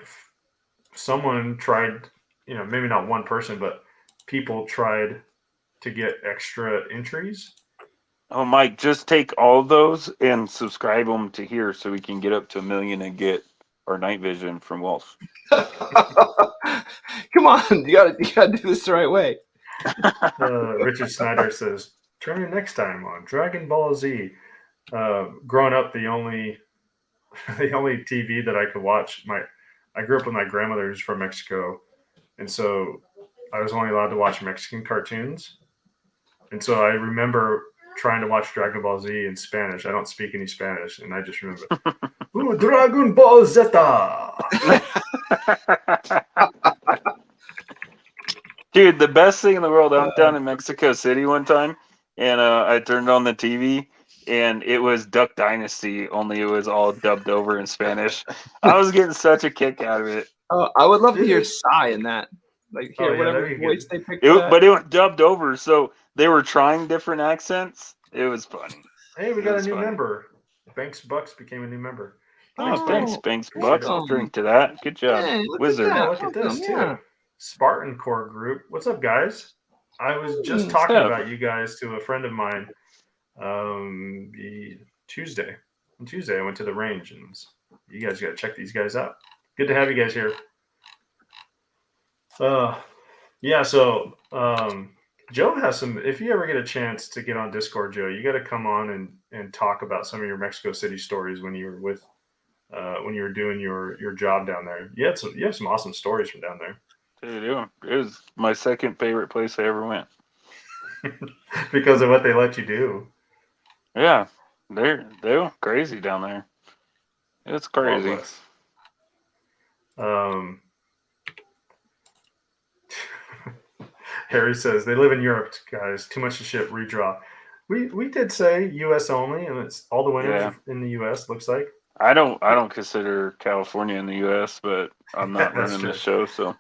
someone tried, maybe not one person, but people tried to get extra entries. Oh, Mike, just take all of those and subscribe them to here so we can get up to 1 million and get our night vision from Wolf. Come on, you gotta do this the right way. Richard Snyder says, "Turn in next time on Dragon Ball Z." Growing up, the only the only TV that I could watch. I grew up with my grandmother who's from Mexico, and so I was only allowed to watch Mexican cartoons. And so I remember trying to watch Dragon Ball Z in Spanish. I don't speak any Spanish, and I just remember, "Ooh, Dragon Ball Zeta." Dude, the best thing in the world. I went down in Mexico City one time, and I turned on the TV, and it was Duck Dynasty. Only it was all dubbed over in Spanish. I was getting such a kick out of it. Oh, I would love to hear Psy in that. Like hear whatever that'd be voice good. they picked. But it was dubbed over, so they were trying different accents. It was funny. Hey, we got a new member. Banks Bucks became a new member. Oh, thanks, Banks Appreciate Bucks. it. I'll drink to that. Good job, Yeah, look at Wizard. that. Yeah, look at this Yeah. too. Spartan Core Group. What's up, guys? I was just What's talking up? about you guys to a friend of mine. Tuesday. On Tuesday, I went to the range, and you guys got to check these guys out. Good to have you guys here. Yeah. So Joe has some. If you ever get a chance to get on Discord, Joe, you got to come on and talk about some of your Mexico City stories when you were when you were doing your job down there. You have some awesome stories from down there. Dude, it was my second favorite place I ever went. Because of what they let you do. Yeah, they were crazy down there. It's crazy. Marvelous. Harry says they live in Europe, guys. Too much to ship. Redraw. We did say U.S. only, and it's all the winners in the U.S. Looks like. I don't consider California in the U.S., but I'm not That's running true. the show, so.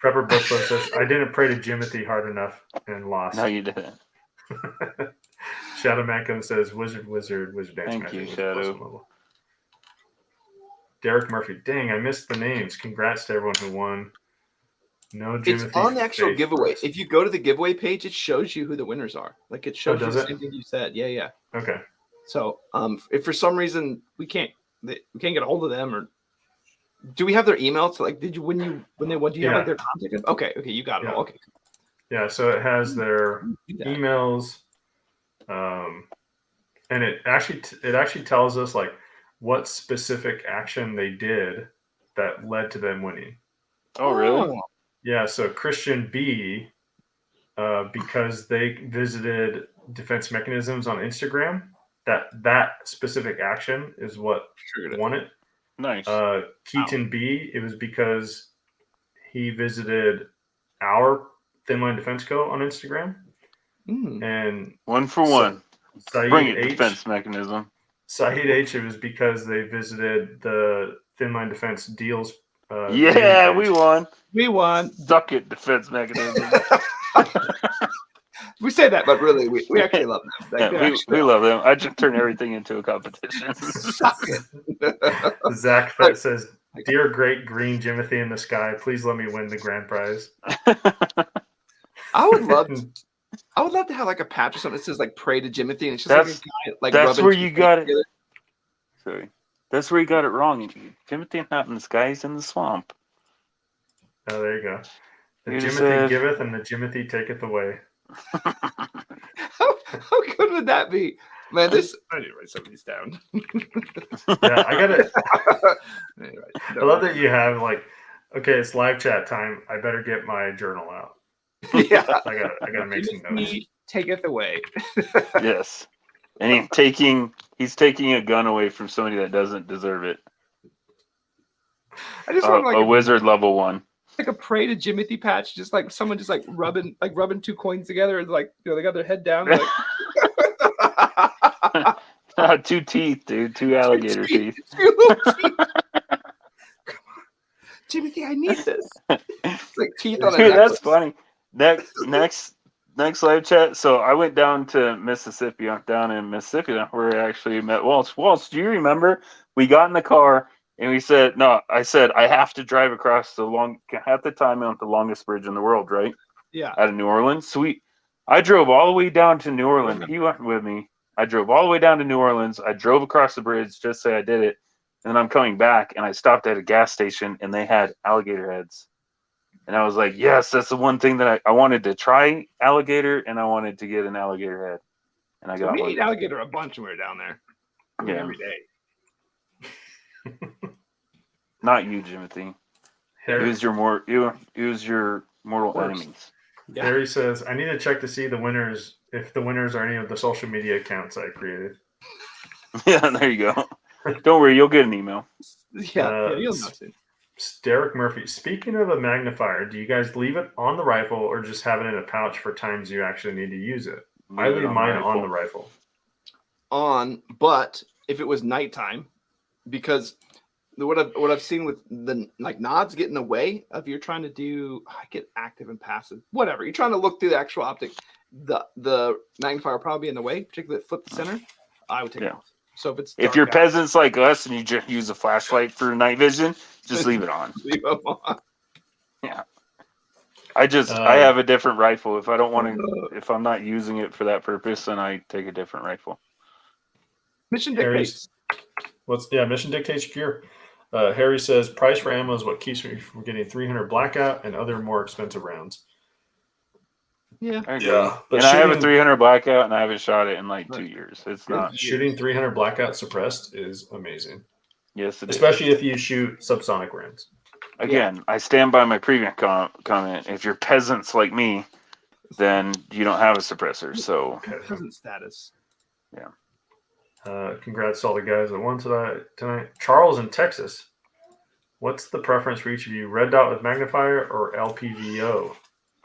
Prepper Bushlow says I didn't pray to Jimothy hard enough and lost. No, you didn't. Shadow Mankin says Wizard Dance Thank Magic you, was Shadow. plus one level. Derek Murphy. Dang, I missed the names. Congrats to everyone who won. No, It's Jimothy on the actual Faith giveaway. first. If you go to the giveaway page, it shows you who the winners are. Like it shows you does the it? same thing you said. Yeah. Okay. So if for some reason we can't get a hold of them, or do we have their email? So like, did you when they won? Do you have like their contact info? Okay, you got it all. Okay. Yeah, so it has their Do that. emails, and it actually tells us like what specific action they did that led to them winning. Oh, really? Yeah, so Christian B, because they visited Defense Mechanisms on Instagram, that specific action is what won it. Nice. Keaton B, it was because he visited our Thin Line Defense Co. on Instagram. And one for one. Saeed Bring it, H, Defense Mechanism. Saeed H, it was because they visited the Thin Line Defense Deals. Yeah, we won. We won. Suck it, Defense Mechanism. We say that, but really, we actually love them. Like, Yeah, we love them. I just turn everything into a competition. Suck it. Zach Fett says, "Dear great green Jimothy in the sky, please let me win the grand prize." I would love to have like a patch or something that says like "Pray to Jimothy," and it's just That's- like a guy like that's rubbing where two you things got it. together. Sorry. That's where you got it wrong. Timothy not in the sky, he's in the swamp. Oh, there you go. The You Jimothy said- giveth and the Jimothy taketh away. How good would that be? Man, I need to write some of these down. Yeah, I gotta. Anyway, I love that you have like, okay, it's live chat time. I better get my journal out. Yeah. I gotta make some notes. Jimothy taketh away. Yes. And he's taking a gun away from somebody that doesn't deserve it. I just want like a wizard level 1. like a Pray to Jimothy patch, just like someone just like rubbing two coins together, and like they got their head down. Like... 2 teeth, dude. 2 alligator teeth. 2 little teeth. Come on, Jimothy, I need this. It's like teeth on a Dude, necklace. that's funny. Next live chat. So I went down to Mississippi. I'm down in Mississippi where I actually met Walsh. Walsh, do you remember? We got in the car and we said, no, I said, I have to drive across at the time, I went the longest bridge in the world, right? Yeah. Out of New Orleans. Sweet. I drove all the way down to New Orleans. He went with me. I drove all the way down to New Orleans. I drove across the bridge, just say I did it. And then I'm coming back and I stopped at a gas station and they had alligator heads. And I was like, yes, that's the one thing that I wanted to try alligator, and I wanted to get an alligator head. And I got We one. ate alligator a bunch when we were down there. Yeah. Every day. Not you, Jimothy. Harry, Use your mortal Works. enemies. Yeah. Harry says, I need to check to see the winners, if the winners are any of the social media accounts I created. Yeah, there you go. Don't worry, you'll get an email. Yeah, you'll know soon. Derek Murphy, speaking of a magnifier, do you guys leave it on the rifle or just have it in a pouch for times you actually need to use it? I Leave it leave on mine rifle. on the rifle. But if it was nighttime, because what I've seen with the nods get in the way of you're trying to do, I get active and passive, whatever. You're trying to look through the actual optic. The magnifier will probably be in the way, particularly at flip the center. I would take it off. So if you're peasants like us and you just use a flashlight for night vision, just leave it on. Leave them on. Yeah. I have a different rifle. If I don't want to, if I'm not using it for that purpose, then I take a different rifle. Mission dictates. Mission dictates gear. Harry says, price for ammo is what keeps me from getting 300 blackout and other more expensive rounds. Yeah. But I have a 300 blackout and I haven't shot it in like 2 years. It's not. Shooting 300 blackout suppressed is amazing. Yes, it is. Especially if you shoot subsonic rounds. Again, I stand by my previous comment. If you're peasants like me, then you don't have a suppressor. So Peasant status. Yeah. Congrats to all the guys that won tonight. Charles in Texas. What's the preference for each of you? Red dot with magnifier or LPVO?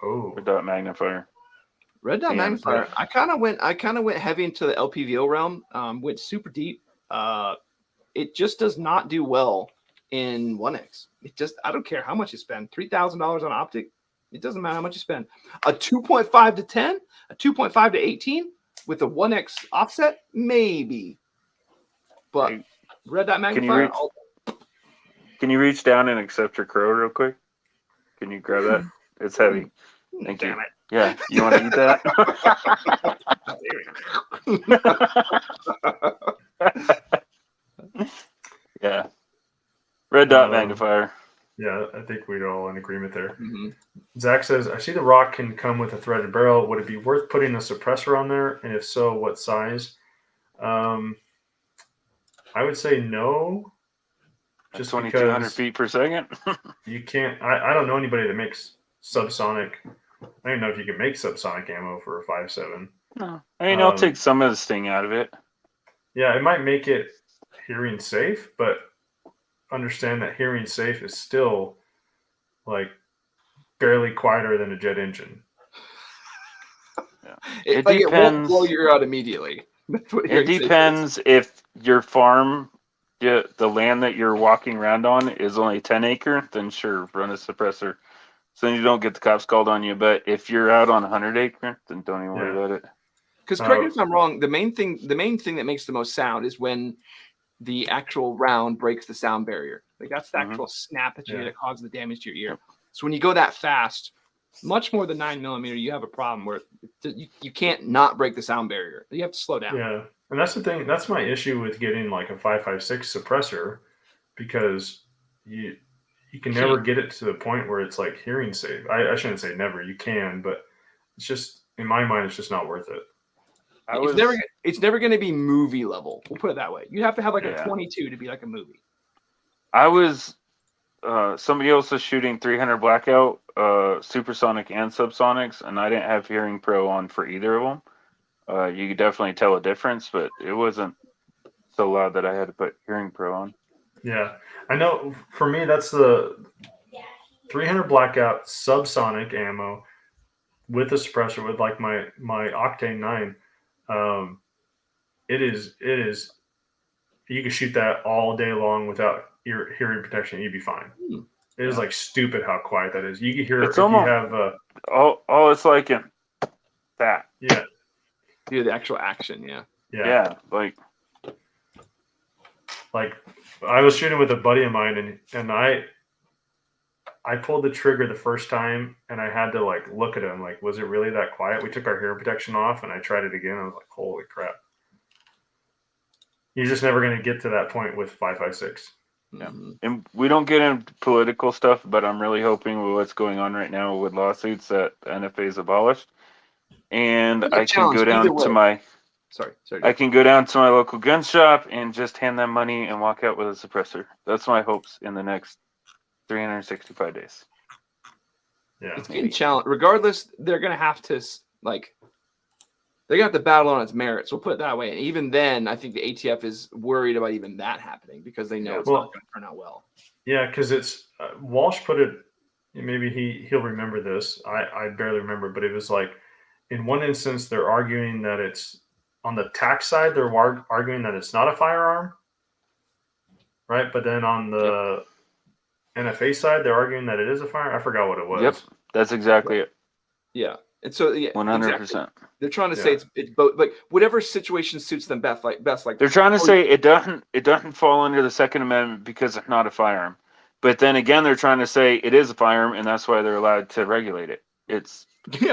Oh, red dot magnifier. Red dot magnifier. I kind of went heavy into the LPVO realm. Went super deep. It just does not do well in 1X. I don't care how much you spend. $3,000 on optic. It doesn't matter how much you spend. A 2.5 to 10, a 2.5 to 18 with a 1X offset, maybe. But red dot magnifier. Can you reach down and accept your crow real quick? Can you grab that? It's heavy. Thank you. Yeah, you want to eat that? Yeah. Red dot magnifier. Yeah, I think we're all in agreement there. Mm-hmm. Zach says, I see the Rock can come with a threaded barrel. Would it be worth putting a suppressor on there? And if so, what size? I would say no. Just 2,200 feet per second? You can't. I don't know anybody that makes subsonic. I don't even know if you can make subsonic ammo for a 5.7. No. I mean, I'll take some of the sting out of it. Yeah, it might make it hearing safe, but understand that hearing safe is still like barely quieter than a jet engine. Yeah. It won't blow your ear out immediately. It depends if your farm, the land that you're walking around on is only 10 acre, then sure, run a suppressor. So then you don't get the cops called on you. But if you're out on 100 acre, then don't even worry about it. Because correct me if I'm wrong, the main thing that makes the most sound is when the actual round breaks the sound barrier. Like that's the actual snap at you that causes the damage to your ear. So when you go that fast, much more than 9mm, you have a problem where you can't not break the sound barrier. You have to slow down. Yeah, and that's the thing. That's my issue with getting like a 5.56 suppressor, because you can never get it to the point where it's like hearing safe. I shouldn't say never. You can, but it's just, in my mind, it's just not worth it. It's never going to be movie level. We'll put it that way. You have to have like a 22 to be like a movie. I was somebody else was shooting 300 blackout, supersonic and subsonics, and I didn't have Hearing Pro on for either of them. You could definitely tell a difference, but it wasn't so loud that I had to put Hearing Pro on. Yeah, I know. For me, that's the 300 blackout subsonic ammo with a suppressor with like my Octane 9. It is. You can shoot that all day long without your hearing protection. You'd be fine. It is like stupid how quiet that is. You can hear it's it almost, you have. It's like in that. Yeah. Yeah, the actual action. Yeah. Yeah. Like I was shooting with a buddy of mine, and I pulled the trigger the first time, and I had to like look at him. Like, was it really that quiet? We took our hearing protection off, and I tried it again. I was like, holy crap. You're just never going to get to that point with 5.56. Yeah. And we don't get into political stuff, but I'm really hoping with what's going on right now with lawsuits that the NFA is abolished. And I can go down to Sorry. I can go down to my local gun shop and just hand them money and walk out with a suppressor. That's my hopes in the next 365 days. Yeah. It's getting challenged. Regardless, they're gonna have to they're gonna have to battle on its merits. We'll put it that way. And even then, I think the ATF is worried about even that happening because they know it's not going to turn out well. Yeah, because it's Walsh put it. Maybe he'll remember this. I barely remember, but it was like in one instance they're arguing that it's on the tax side. They're arguing that it's not a firearm, right? But then on the NFA side, they're arguing that it is a firearm. I forgot what it was. Yep, that's exactly it. Yeah, and so 100%. Exactly. They're trying to say it's both, like whatever situation suits them best. Like they're trying to say it doesn't fall under the Second Amendment because it's not a firearm. But then again, they're trying to say it is a firearm, and that's why they're allowed to regulate it. It's and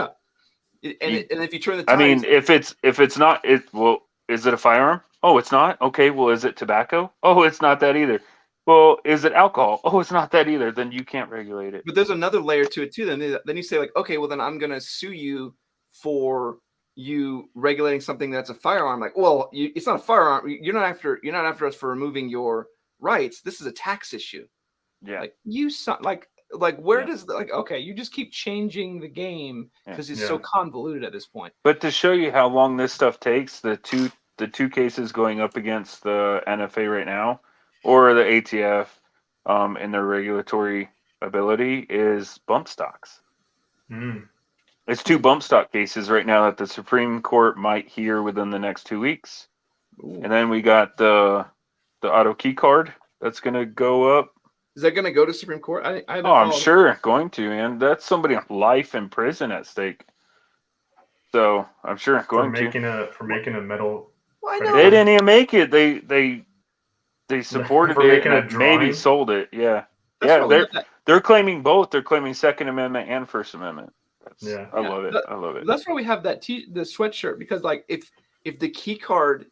if you turn the I mean, if it's not, is it a firearm? Oh, it's not. Okay, well, is it tobacco? Oh, it's not that either. Well, is it alcohol? Oh, it's not that either. Then you can't regulate it. But there's another layer to it too. Then you say like, okay, well then I'm gonna sue you for you regulating something that's a firearm. Like, well, it's not a firearm. You're not after us for removing your rights. This is a tax issue. Yeah. Like where does okay, you just keep changing the game because it's so convoluted at this point. But to show you how long this stuff takes, the two cases going up against the NFA right now, or the ATF, in their regulatory ability is bump stocks. It's 2 bump stock cases right now that the Supreme Court might hear within the next 2 weeks. Ooh. And then we got the auto key card that's going to go up. Is that going to go to Supreme Court? I'm sure going to, and that's somebody on life in prison at stake. So I'm sure going for making a metal. Why not? They didn't even make it. They supported it and maybe sold it. Yeah. They're claiming both. They're claiming Second Amendment and First Amendment. I love it. I love it. That's why we have the sweatshirt, because like if the key card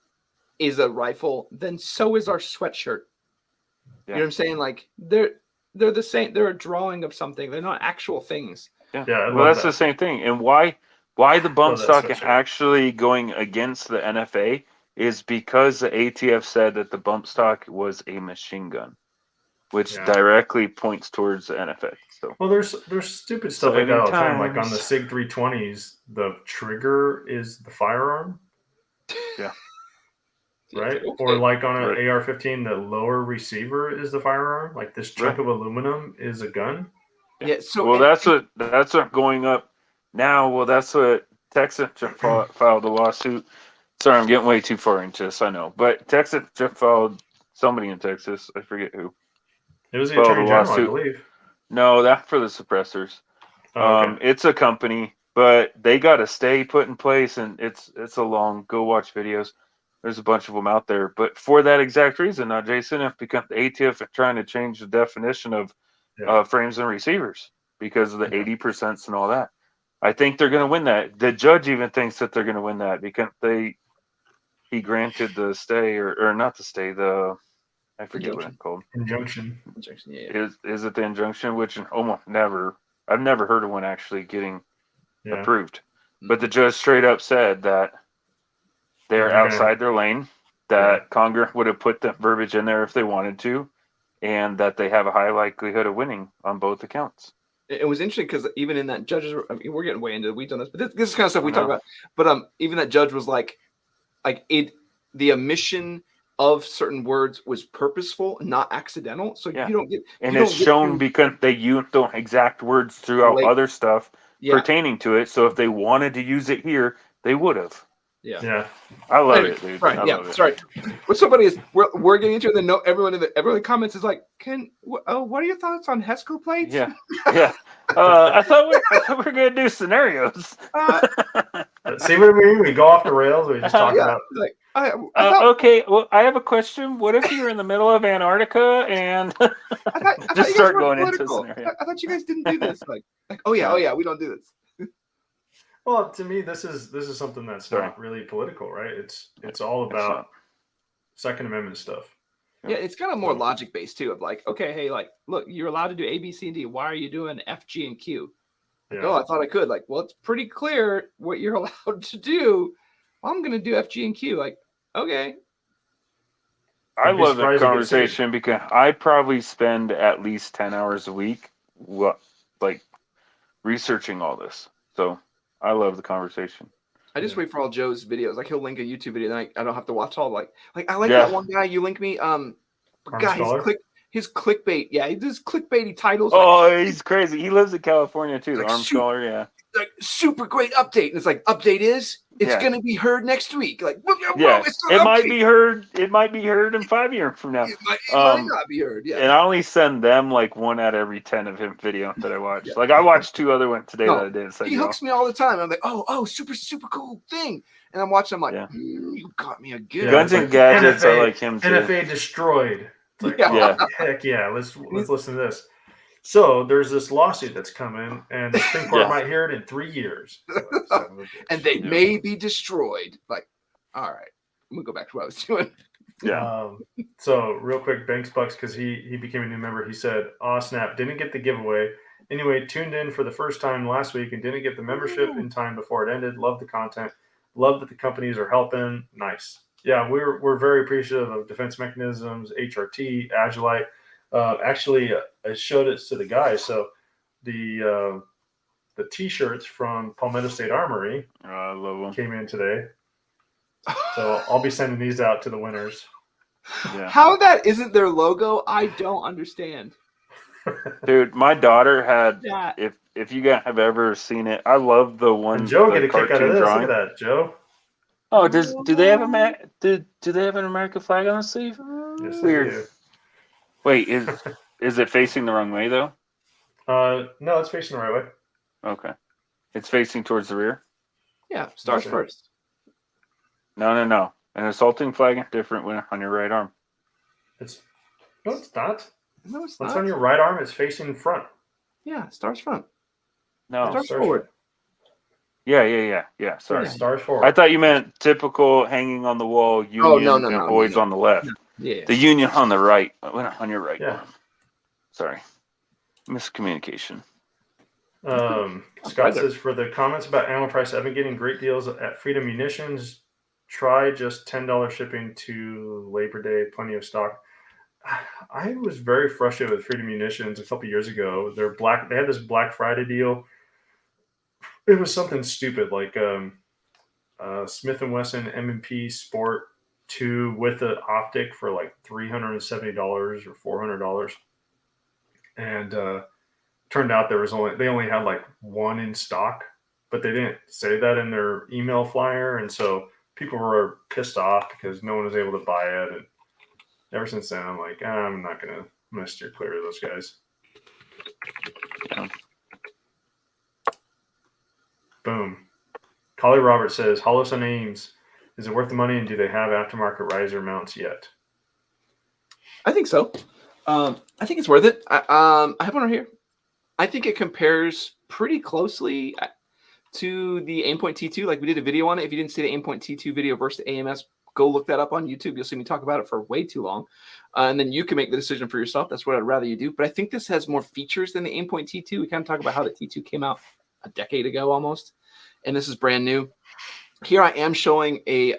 is a rifle, then so is our sweatshirt. You know what I'm saying? Like they're the same. They're a drawing of something. They're not actual things. Yeah. Well, that's the same thing. And why the bump stock is actually going against the NFA is because the ATF said that the bump stock was a machine gun, which directly points towards the NFA. So, well, there's stupid stuff like that all the time. Like on the SIG 320s, the trigger is the firearm. Yeah. Right? Okay. Or like on an AR-15, the lower receiver is the firearm. Like this chunk of aluminum is a gun. Yeah. So well, that's what going up now. Well, that's what Texas just filed a lawsuit. Sorry, I'm getting way too far into this. I know, but Texas just filed, somebody in Texas, I forget who. It was the Attorney General, I believe. No, that's for the suppressors. Oh, okay. It's a company, but they got a stay put in place, and it's a long. Go watch videos. There's a bunch of them out there, but for that exact reason, now Jason, if because the ATF are trying to change the definition of frames and receivers because of the 80% and all that. I think they're going to win that. The judge even thinks that they're going to win that because he granted the stay or not the stay, I forget what it's called. Injunction. Yeah. Is it the injunction? Which almost never, I've never heard of one actually getting approved. But the judge straight up said that they're outside their lane, that Congress would have put the verbiage in there if they wanted to, and that they have a high likelihood of winning on both accounts. It was interesting because even in that judge's, I mean, we're getting way into the weeds on this, but this is kind of stuff we talk about. But even that judge was like the omission of certain words was purposeful, not accidental. So you don't get, and it's shown because they use the exact words throughout other stuff pertaining to it. So if they wanted to use it here, they would have. Yeah. I love it, dude. Right. Love it. Sorry. What somebody is we're getting into it, and then everyone in the comments is like, what are your thoughts on HESCO plates? Yeah. I thought we were gonna do scenarios. See what I mean? We go off the rails. We just talk about like. Okay. Well, I have a question. What if you're in the middle of Antarctica and just start going into scenarios? I thought you guys didn't do this. Like oh yeah, we don't do this. Well, to me, this is something that's not really political, right? It's all about Second Amendment stuff. Yeah, it's kind of more logic based too. Of like, okay, hey, like, look, you're allowed to do A, B, C, and D. Why are you doing F, G, and Q? Like, oh, I thought I could. Like, well, it's pretty clear what you're allowed to do. well, I'm gonna do FG and Q. Like, okay. I You'd be love that surprised you get conversation because I probably spend at least 10 hours a week, like researching all this. So I love the conversation. I just wait for all Joe's videos. Like he'll link a YouTube video, then I don't have to watch all like I like Yeah. that one guy you link me. God, his clickbait. Yeah, he does clickbaity titles. Oh, he's crazy. He lives in California too. The like arm scholar, yeah. Like super great update. And it's like update is it's gonna be heard next week. Like yeah, it might update. be heard. It might be heard in 5 years from now. It might not be heard. Yeah. And I only send them like 1 out of every 10 of him video that I watch. Like I watched 2 other ones today that I didn't send he you. hooks me all the time. I'm like, oh, super cool thing. And I'm watching. I'm like, you got me again. Guns and gadgets. NFA, I like him too. NFA destroyed. It's like, yeah. Heck yeah. Let's listen to this. So there's this lawsuit that's coming, and the Supreme Court might hear it in 3 years. And they may be destroyed. Like, all right, I'm gonna go back to what I was doing. Yeah. So real quick, Banks Bucks, because he became a new member. He said, "Aw snap! Didn't get the giveaway. Anyway, tuned in for the first time last week and didn't get the membership in time before it ended. Love the content. Love that the companies are helping. Nice. Yeah, we're very appreciative of Defense Mechanisms, HRT, Agilite. Actually, I showed it to the guys. So the T-shirts from Palmetto State Armory I love them. came in today. So I'll be sending these out to the winners. Yeah. How that isn't their logo, I don't understand. Dude, my daughter had. That. If you guys have ever seen it, I love the one. And Joe the get a kick out of this. drawing. Look at that, Joe. Oh, do they have do they have an American flag on the sleeve? Yes, Weird. they do. Wait, is it facing the wrong way though? No, it's facing the right way. Okay, it's facing towards the rear. Yeah, stars Okay. first. No. An assaulting flag is different when on your right arm. It's not. No, it's What's not. on your right arm? It's facing front. Yeah, stars front. No. Stars Stars forward. Yeah. Sorry. Stars forward. I thought you meant typical hanging on the wall. Union and boys on the left. Yeah. The union on the right. On your right Yeah. arm. Sorry. Miscommunication. Scott says, for the comments about ammo price, I've been getting great deals at Freedom Munitions. Try just $10 shipping to Labor Day. Plenty of stock. I was very frustrated with Freedom Munitions a couple years ago. They had this Black Friday deal. It was something stupid like Smith & Wesson M&P Sport 2 with the optic for like $370 or $400. And turned out they only had like one in stock, but they didn't say that in their email flyer. And so people were pissed off because no one was able to buy it. And ever since then, I'm like, I'm gonna steer clear of those guys. Yeah. Boom. Collie Robert says, Hollows on Ames, is it worth the money and do they have aftermarket riser mounts yet? I think so. I think it's worth it. I have one right here. I think it compares pretty closely to the Aimpoint T2. Like we did a video on it. If you didn't see the Aimpoint T2 video versus the AMS, go look that up on YouTube. You'll see me talk about it for way too long. And then you can make the decision for yourself. That's what I'd rather you do. But I think this has more features than the Aimpoint T2. We kind of talk about how the T2 came out a decade ago almost. And this is brand new. Here I am showing a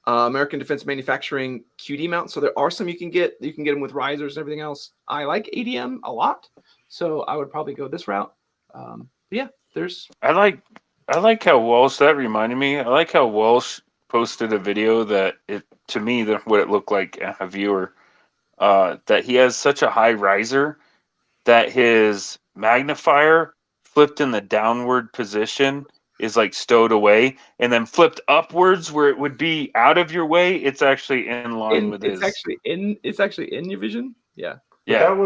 American Defense Manufacturing QD mount. So there are some you can get. You can get them with risers and everything else. I like ADM a lot. So I would probably go this route. Yeah, there's. I like how Walsh. That reminded me. I like how Walsh posted a video that to me what it looked like a viewer. That he has such a high riser that his magnifier flipped in the downward position is like stowed away, and then flipped upwards where it would be out of your way. It's actually in line with his. It's actually in your vision. Yeah. Yeah. That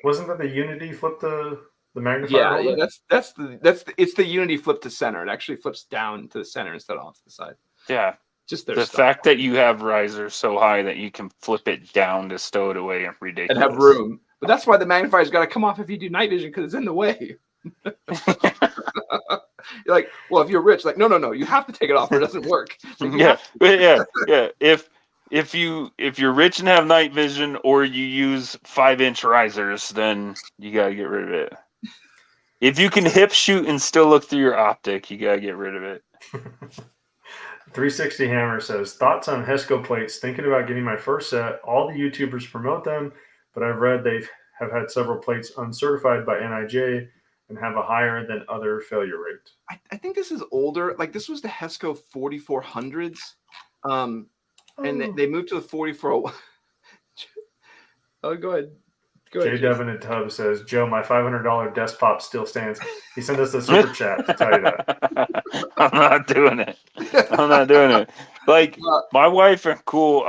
wasn't that the Unity flipped the magnifier? Yeah. It's the Unity flip to center. It actually flips down to the center instead of off to the side. Yeah. Just the fact that you have risers so high that you can flip it down to stow it away and ridiculous. And have room. But that's why the magnifier's got to come off if you do night vision because it's in the way. You're like, well, if you're rich, like, no, you have to take it off or it doesn't work. Yeah. If you're rich and have night vision, or you use 5-inch risers, then you gotta get rid of it. If you can hip shoot and still look through your optic, you gotta get rid of it. 360 Hammer says, thoughts on Hesco plates. Thinking about getting my first set. All the YouTubers promote them, but I've read they have had several plates uncertified by NIJ and have a higher than other failure rate. I think this is older. Like this was the Hesco 4400s. And they moved to the 4401. Oh, go ahead. J. Devin and Tubb says, Joe, my $500 desktop still stands. He sent us a super chat to tell you that. I'm not doing it. I'm not doing it. Like my wife are cool.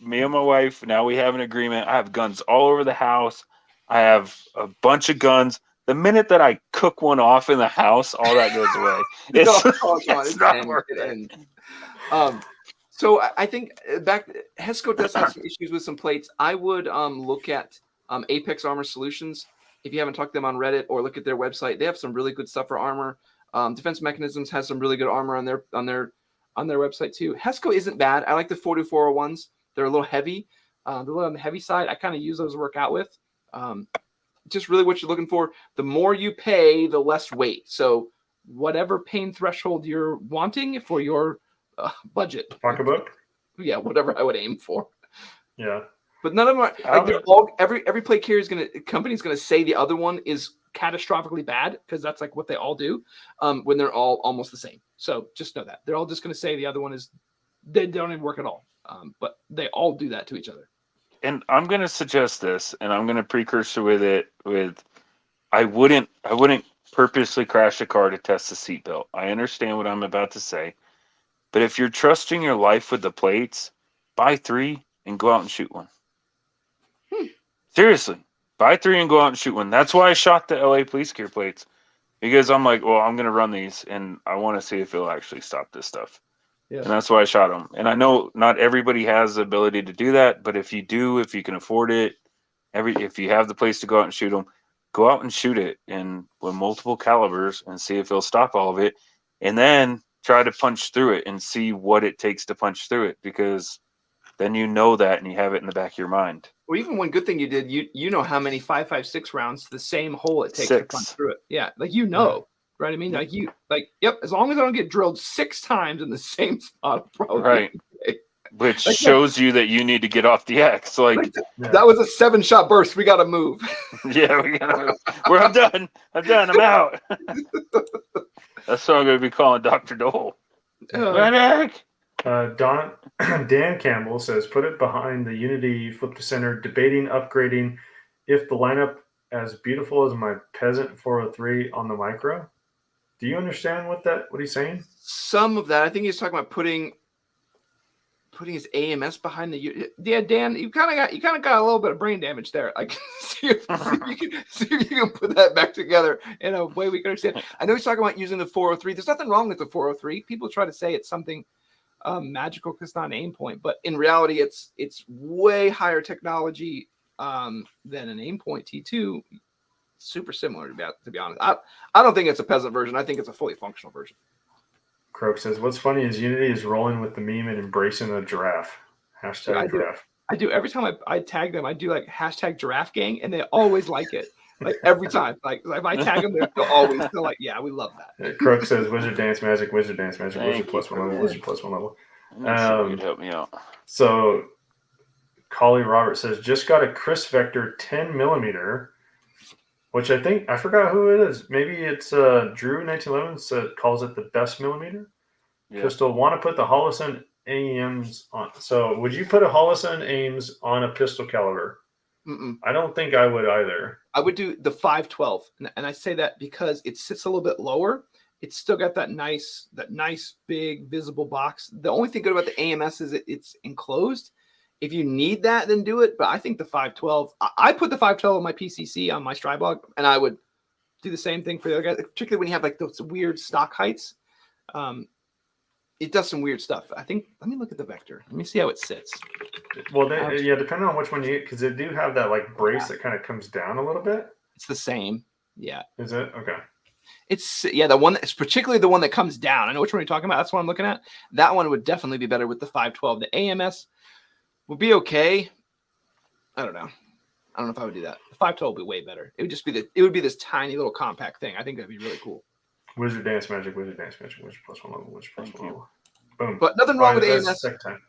Me and my wife, now we have an agreement. I have guns all over the house. I have a bunch of guns. The minute that I cook one off in the house, all that goes away. It's not worth it. So I think Hesco does have some issues with some plates. I would look at Apex Armor Solutions. If you haven't talked to them on Reddit, or look at their website, they have some really good stuff for armor. Defense Mechanisms has some really good armor on their website too. Hesco isn't bad. I like the 4401s. They're a little heavy. They're a little on the heavy side. I kind of use those to work out with. Just really what you're looking for. The more you pay, the less weight. So whatever pain threshold you're wanting for your budget, pocketbook. Yeah, whatever I would aim for. Yeah. But none of them are like they're all, every plate carrier company's gonna say the other one is catastrophically bad, because that's like what they all do when they're all almost the same. So just know that they're all just gonna say the other one is, they don't even work at all. But they all do that to each other. And I'm gonna suggest this, and I'm gonna precursor with it with I wouldn't purposely crash a car to test the seatbelt. I understand what I'm about to say. But if you're trusting your life with the plates, buy 3 and go out and shoot one. Seriously, buy 3 and go out and shoot one. That's why I shot the LA police gear plates, because I'm like, well, I'm going to run these and I want to see if it'll actually stop this stuff. Yeah. And that's why I shot them. And I know not everybody has the ability to do that, but if you do, if you can afford it, if you have the place to go out and shoot them, go out and shoot it and with multiple calibers and see if it'll stop all of it. And then try to punch through it and see what it takes to punch through it, because then you know that and you have it in the back of your mind. Well, even one good thing you did, you know how many 5.56 rounds to the same hole it takes to punch through it. Yeah, like right? I mean, yep. As long as I don't get drilled 6 times in the same spot, probably right. Which shows you that you need to get off the X. That was a 7-shot burst. We got to move. Yeah, we got to move. I'm done. I'm out. That's what I'm going to be calling Dr. Dole. Medic! Dan Campbell says, put it behind the Unity flip to center, debating upgrading if the lineup as beautiful as my Peasant 403 on the micro. Do you understand what he's saying? Some of that. I think he's talking about putting his AMS behind the. Yeah, Dan, you kind of got a little bit of brain damage there. Like, see if you can put that back together in a way we can understand. I know he's talking about using the 403. There's nothing wrong with the 403. People try to say it's something magical because it's not an aim point, but in reality, it's way higher technology than an aim point T2. Super similar, to be honest. I don't think it's a peasant version. I think it's a fully functional version. Croak says, what's funny is Unity is rolling with the meme and embracing the giraffe. Hashtag giraffe. I do. Every time I tag them, I do like hashtag giraffe gang, and they always like it. Like every time. Like if I tag them, they're like, yeah, we love that. Croak says, Wizard Dance Magic, Wizard Dance Magic, Wizard plus 1 level, Wizard plus 1 level. You'd help me out. So Collie Robert says, just got a Chris Vector 10 millimeter, which I forgot who it is. Maybe it's Drew 1911 calls it the best millimeter. Yeah. Pistol. Want to put the Holosun AIMs on. So would you put a Holosun AIMs on a pistol caliber? Mm-mm. I don't think I would either. I would do the 512, and I say that because it sits a little bit lower. It's still got that nice big visible box. The only thing good about the AMS is it's enclosed. If you need that, then do it. But I think the 512, I put the 512 on my PCC on my Strybog, and I would do the same thing for the other guys, particularly when you have like those weird stock heights. It does some weird stuff. I think, let me look at the Vector. Let me see how it sits. Well, depending on which one you get, because they do have that like brace that kind of comes down a little bit. It's the same. Yeah. Is it? Okay. It's the one that's particularly the one that comes down. I know which one you're talking about. That's what I'm looking at. That one would definitely be better with the 512. The AMS would be okay. I don't know if I would do that. The 512 would be way better. It would be this tiny little compact thing. I think that'd be really cool. Wizard Dance Magic, Wizard Dance Magic, Wizard plus 1 level, Wizard plus 1 level. Boom. But nothing wrong with That's AMS. second time.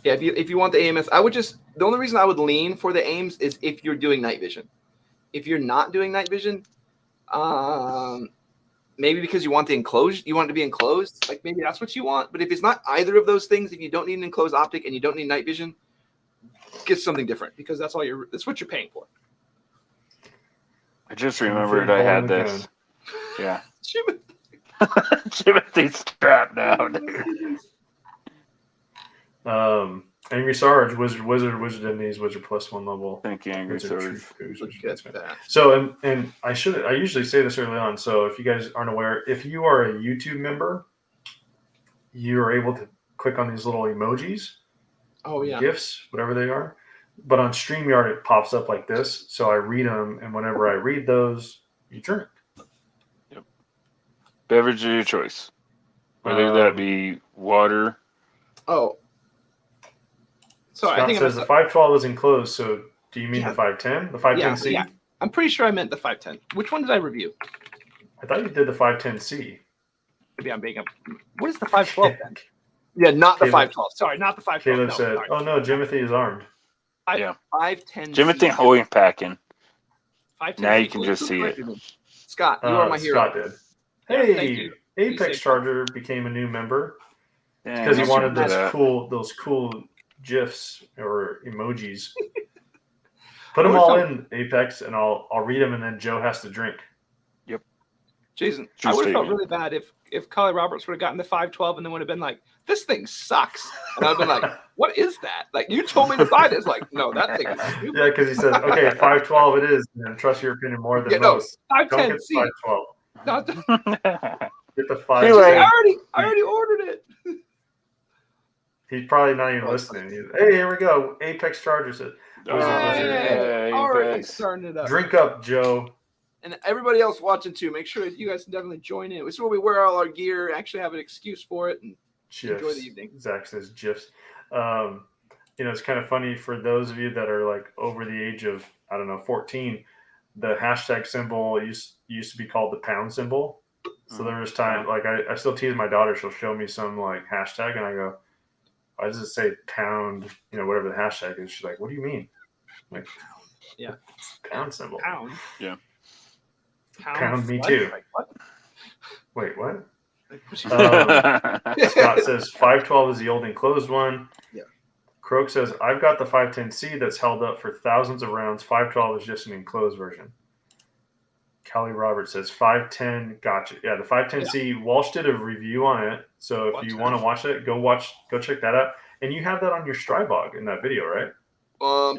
Yeah, if you want the AMS, I would just the only reason I would lean for the AIMS is if you're doing night vision. If you're not doing night vision, maybe because you want it to be enclosed, like maybe that's what you want. But if it's not either of those things, if you don't need an enclosed optic and you don't need night vision, get something different because that's what you're paying for. I just remembered I had this. Yeah. Timothy's strapped now, dude. Angry Sarge, Wizard Enemies, Wizard +1 level. Thank you, Angry Sarge. So, and I usually say this early on. So, if you guys aren't aware, if you are a YouTube member, you are able to click on these little emojis. Oh yeah. GIFs, whatever they are. But on StreamYard, it pops up like this. So I read them, and whenever I read those, you drink. Yep. Beverage of your choice, whether that be water. Oh. Sorry, Scott I think says the 512 is enclosed. So do you mean the 510? The 510C? Yeah. I'm pretty sure I meant the 510. Which one did I review? I thought you did the 510C. Maybe I'm being up. What is the 512 then? Yeah, not the 512. Sorry, not the 512. Caleb said, "Oh no, Jimothy is armed." Yeah. 510. Jimothy Hoy packing. 510. Now you can just see it. Scott, you are my hero. Scott did. Hey, Apex Charger became a new member because he wanted those cool GIFs or emojis. Put them all in Apex, and I'll read them, and then Joe has to drink. Yep. Jason, I would have felt really bad if Collie Roberts would have gotten the 512 and then would have been like, "This thing sucks," and I'd been like, "What is that? Like, you told me to buy this." Like, no, that thing is stupid. Yeah, because he says, "Okay, 512 it is," and trust your opinion more than most. 510. Don't get the 512. Get the 5. I already ordered it. He's probably not even listening. Hey, here we go. Apex Charger said. Already starting it up. Drink up, Joe. And everybody else watching too, make sure that you guys definitely join in. This is where we wear all our gear, actually have an excuse for it, and enjoy the evening. Zach says GIFs. It's kind of funny for those of you that are like over the age of, 14, the hashtag symbol used to be called the pound symbol. So there was time, like I still tease my daughter, she'll show me some like hashtag and I go, why does it say pound, whatever the hashtag is? She's like, what do you mean? I'm like, yeah, pound symbol. Pound. Yeah. Pound me too. Like, what? Wait, what? Scott says 512 is the old enclosed one. Yeah. Croak says, I've got the 510C that's held up for thousands of rounds. 512 is just an enclosed version. Callie Roberts says 510. Gotcha. Yeah, the 510C. Walsh did a review on it. So if you want to watch it, go check that out. And you have that on your Strybog in that video, right?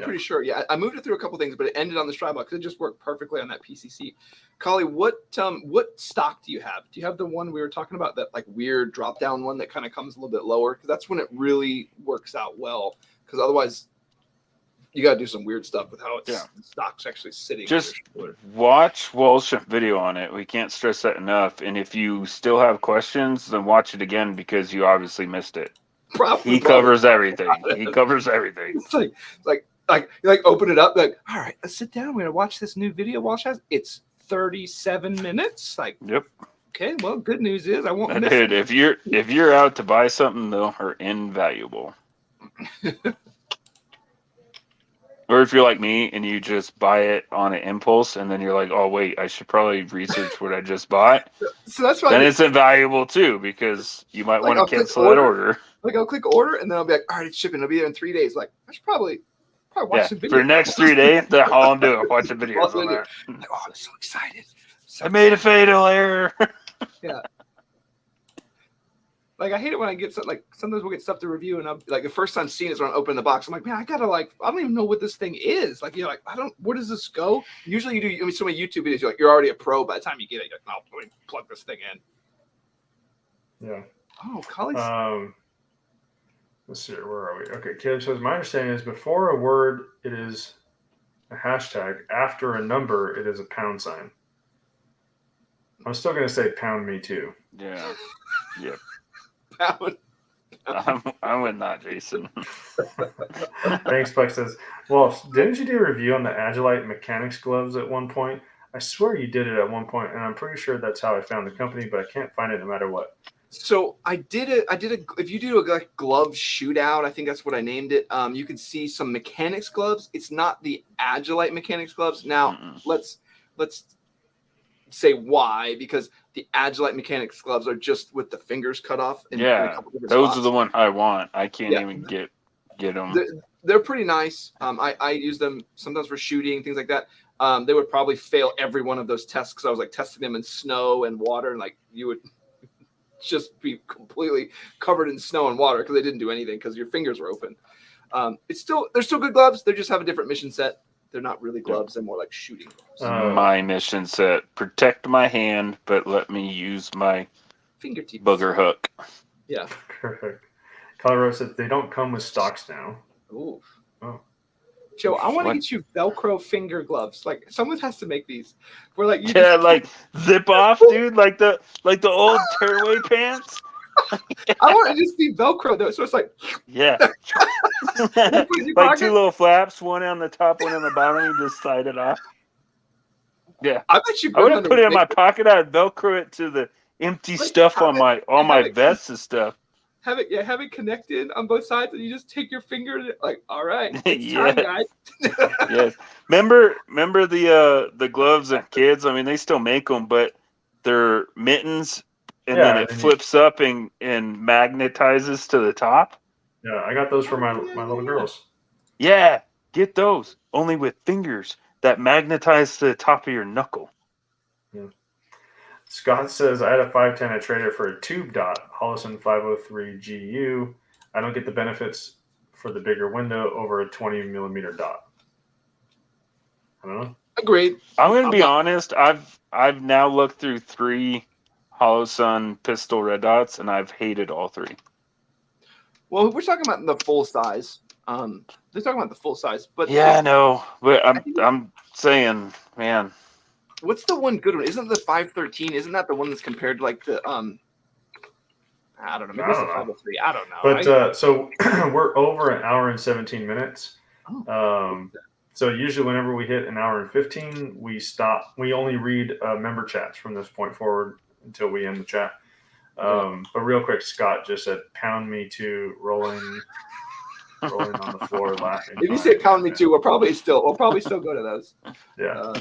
Pretty sure. Yeah, I moved it through a couple things, but it ended on the Strybog because it just worked perfectly on that PCC. Collie, what stock do you have? Do you have the one we were talking about, that like weird drop down one that kind of comes a little bit lower? Because that's when it really works out well. Because otherwise, you got to do some weird stuff with how the stock's actually sitting. Just watch Walsh's video on it. We can't stress that enough. And if you still have questions, then watch it again because you obviously missed it. He covers everything. He covers everything. It's like open it up, like, all right, let's sit down. We're gonna watch this new video Walsh has. It's 37 minutes. Like, yep. Okay, well, good news is I won't miss it. If you're out to buy something, though, are invaluable. Or if you're like me and you just buy it on an impulse and then you're like, oh, wait, I should probably research what I just bought. So that's why. Then it's invaluable, too, because you might want to cancel that order. Like, I'll click order and then I'll be like, all right, it's shipping. It'll be there in 3 days. Like, I should probably watch some videos. For the next 3 days, that's all I'm doing. Watching videos on that. Like, oh, I'm so excited. I made a fatal error. Yeah. Like, I hate it when I get something, like, sometimes we'll get stuff to review and I'm like, the first time seeing it is when I open the box. I'm like, man, I don't even know what this thing is. Like, you're like, where does this go? Usually you do, so many YouTube videos, you're already a pro by the time you get it. You're like, oh, let me plug this thing in. Yeah. Oh, Collie's. Let's see, where are we? Okay, Caleb says, my understanding is before a word, it is a hashtag. After a number, it is a pound sign. I'm still going to say pound me too. Yeah. Yep. Pound. I'm with that, Jason. Thanks, Plex says, well, didn't you do a review on the Agilite mechanics gloves at one point? I swear you did it at one point, and I'm pretty sure that's how I found the company, but I can't find it no matter what. So I did a if you do a like glove shootout, I think that's what I named it. You can see some mechanics gloves. It's not the Agilite mechanics gloves. Now let's say why, because the Agilite mechanics gloves are just with the fingers cut off. In a couple different those spots. are the one I want. I can't even get them. They're pretty nice. I use them sometimes for shooting, things like that. They would probably fail every one of those tests because I was like testing them in snow and water, and like you would just be completely covered in snow and water because they didn't do anything because your fingers were open. They're still good gloves. They just have a different mission set. They're not really gloves. They're more like shooting gloves. My mission set: protect my hand, but let me use my fingertip booger hook. Yeah. Perfect. Colorado said they don't come with stocks now. Ooh. Oh. Joe, I want to get you Velcro finger gloves. Like someone has to make these. We're like like zip off, dude. Like the old tearaway pants. I want to just be Velcro though, so it's like like two little flaps, one on the top, one on the bottom. You just slide it off. Yeah, I bet you. I wouldn't put it in my pocket. I'd Velcro it to the empty stuff on my vests and stuff. Have it connected on both sides, and you just take your finger and like, all right, it's time, guys. Yes. Remember the gloves and kids? I mean, they still make them, but they're mittens, and then it flips up and magnetizes to the top. Yeah, I got those for my little girls. Yeah, get those. Only with fingers that magnetize to the top of your knuckle. Yeah. Scott says, I had a 510. I traded for a tube dot, Hollison 503 GU. I don't get the benefits for the bigger window over a 20 millimeter dot. I don't know. Agreed. I'm going to be honest. I've now looked through 3 Holosun pistol red dots, and I've hated all 3. Well, we're talking about the full size. They're talking about the full size, but yeah, I know. But I'm saying, man. What's the one good one? Isn't the 513? Isn't that the one that's compared to like the I don't know. Maybe it's the 503. I don't know. But so we're over an hour and 17 minutes. Oh. So usually whenever we hit an hour and 15, we stop. We only read member chats from this point forward until we end the chat. But real quick, Scott just said, "Pound me to rolling on the floor laughing." If you say "pound me too," we'll probably still go to those. Yeah.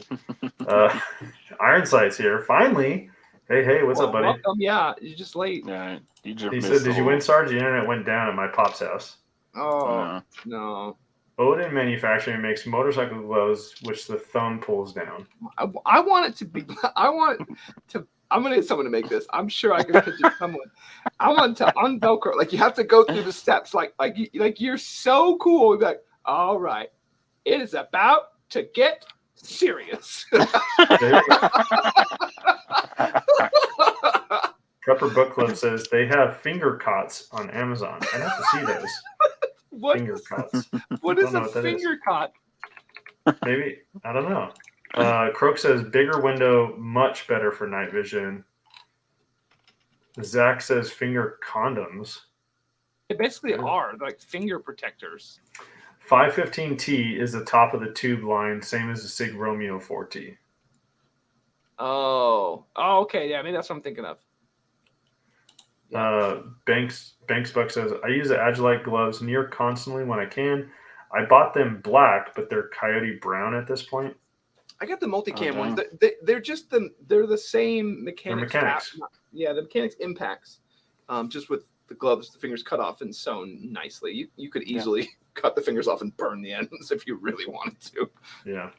Iron Sight's here finally. Hey, what's up, buddy? Welcome. Yeah, you're just late. Yeah, he said, "Did you win, Sarge? The internet went down at my pop's house." Oh no. Odin Manufacturing makes motorcycle gloves, which the thumb pulls down. I want it to be. I'm gonna get someone to make this. I'm sure I can picture someone. I want to unvelcro. Like you have to go through the steps. Like you're so cool. You're like, all right, it is about to get serious. Prepper Book Club says they have finger cots on Amazon. I'd have to see those. What? Finger cots. What is a finger cot? Maybe. I don't know. Croak says bigger window, much better for night vision. Zach says finger condoms. They basically are like finger protectors. 515T is the top of the tube line, same as the Sig Romeo 4T. Oh, okay. Yeah, maybe that's what I'm thinking of. Banksbuck says, I use the Agilite gloves near constantly when I can. I bought them black, but they're coyote brown at this point. I got the multicam ones. They're just they're the same mechanics. They're mechanics. Yeah, the mechanics impacts. Just with the gloves, the fingers cut off and sewn nicely. You could easily cut the fingers off and burn the ends if you really wanted to. Yeah.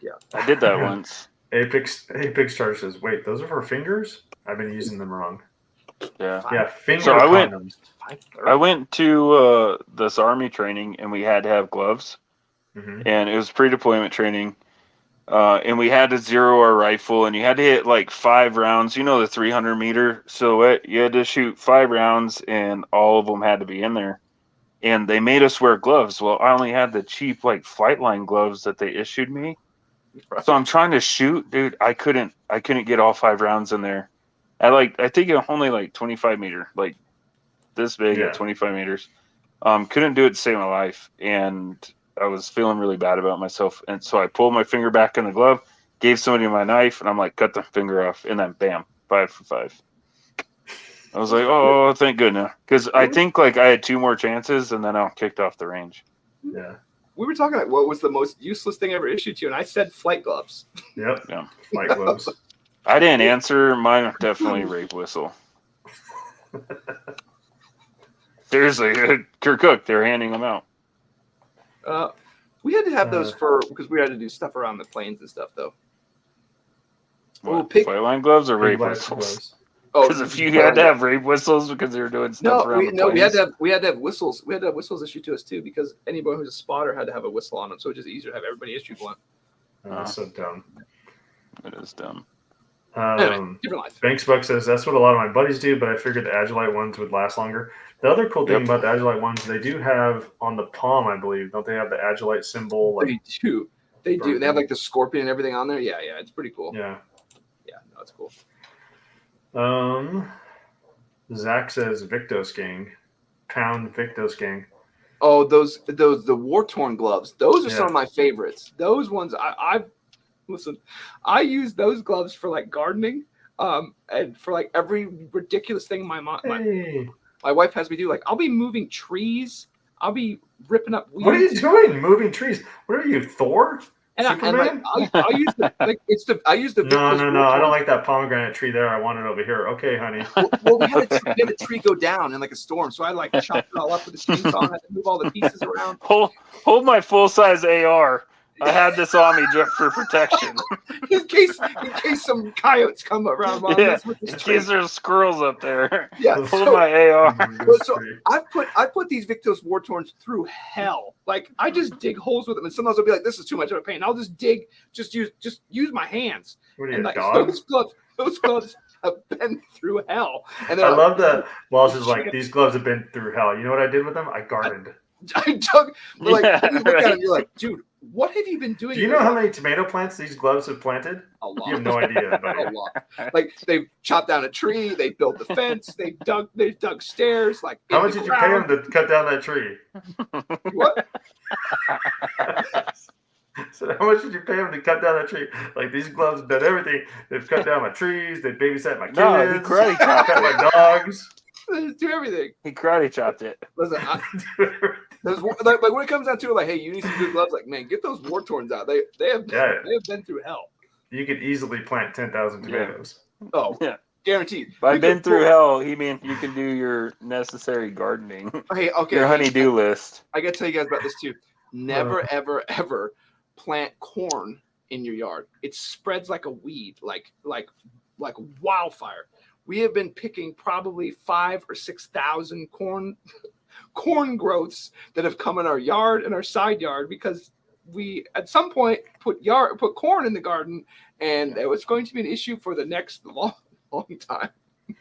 Yeah. I did that once. Apex Charge says, wait, those are for fingers? I've been using them wrong. Yeah. Yeah, finger so condoms. I went to this army training and we had to have gloves. Mm-hmm. And it was pre-deployment training. And we had to zero our rifle and you had to hit like 5 rounds. You know the 300 meter silhouette? You had to shoot 5 rounds and all of them had to be in there. And they made us wear gloves. Well, I only had the cheap like Flightline gloves that they issued me. Right. So I'm trying to shoot, dude. I couldn't get all 5 rounds in there. I think it only like 25 meter, like this big at 25 meters. Couldn't do it to save my life. And I was feeling really bad about myself. And so I pulled my finger back in the glove, gave somebody my knife, and I'm like, cut the finger off. And then bam, 5 for 5. I was like, oh, thank goodness, because I think like I had 2 more chances, and then I kicked off the range. Yeah. We were talking like what was the most useless thing ever issued to you, and I said flight gloves. Yep. Yeah. Flight gloves. I didn't answer. Mine are definitely rape whistle. Seriously, Kirk Cook, they're handing them out. We had to have those because we had to do stuff around the planes and stuff, though. What, flight line gloves or rape whistles? Because if you had to have rape whistles because they were doing stuff around the planes. we had to have whistles. We had to have whistles issued to us too because anybody who's a spotter had to have a whistle on them, so it's just easier to have everybody issue one. That's so dumb. It is dumb. Anyway, different life. Banksbuck says that's what a lot of my buddies do, but I figured the Agilite ones would last longer. The other cool thing about the Agilite ones, they do have on the palm, I believe, don't they have the Agilite symbol? Like, they do. They do. They have like the scorpion and everything on there. Yeah, it's pretty cool. Yeah. Yeah, no, it's cool. Zach says Victos gang. Pound Victos gang. Oh, the war torn gloves. Those are some of my favorites. Those ones I use those gloves for like gardening, and for like every ridiculous thing my wife has me do. Like I'll be moving trees. I'll be ripping up weeds. What are you doing? Moving trees? What are you, Thor? And I'll use the I use the No. I don't like that pomegranate tree there. I want it over here. Okay, honey. Well, we had a tree go down in like a storm, so I like chopped it all up with the chainsaw and had to move all the pieces around. Hold my full size AR. I had this on me just for protection. in case some coyotes come around. In case there's squirrels up there. Yeah. Hold my AR. So I put these Victos war torns through hell. Like I just dig holes with them, and sometimes I'll be like, "This is too much of a pain." I'll just dig, just use my hands. What are you, and like, dog? Those gloves have been through hell. And I love that Walsh is like, these gloves have been through hell. You know what I did with them? I gardened. I dug. Like you look at them, you're like, dude, what have you been doing? Do you know how many tomato plants these gloves have planted? A lot. You have no idea, buddy. A lot. Like they chopped down a tree, they built the fence, they dug stairs. Like how much did you pay them to cut down that tree? What? So how much did you pay them to cut down that tree? Like these gloves have done everything. They've cut down my trees. They babysat my kids. No, he karate chopped cut my dogs. They just do everything. He karate chopped it. Listen, like when it comes down to it, like, hey, you need some good gloves. Like, man, get those war torns out. They have been through hell. You could easily plant 10,000 tomatoes. Oh, yeah, guaranteed. I've been through hell. He means you can do your necessary gardening. Okay. Your honey-do list. I got to tell you guys about this too. Never, ever, ever plant corn in your yard. It spreads like a weed, like wildfire. We have been picking probably 5,000 or 6,000 corn growths that have come in our yard and our side yard because we at some point put corn in the garden, and it was going to be an issue for the next long time.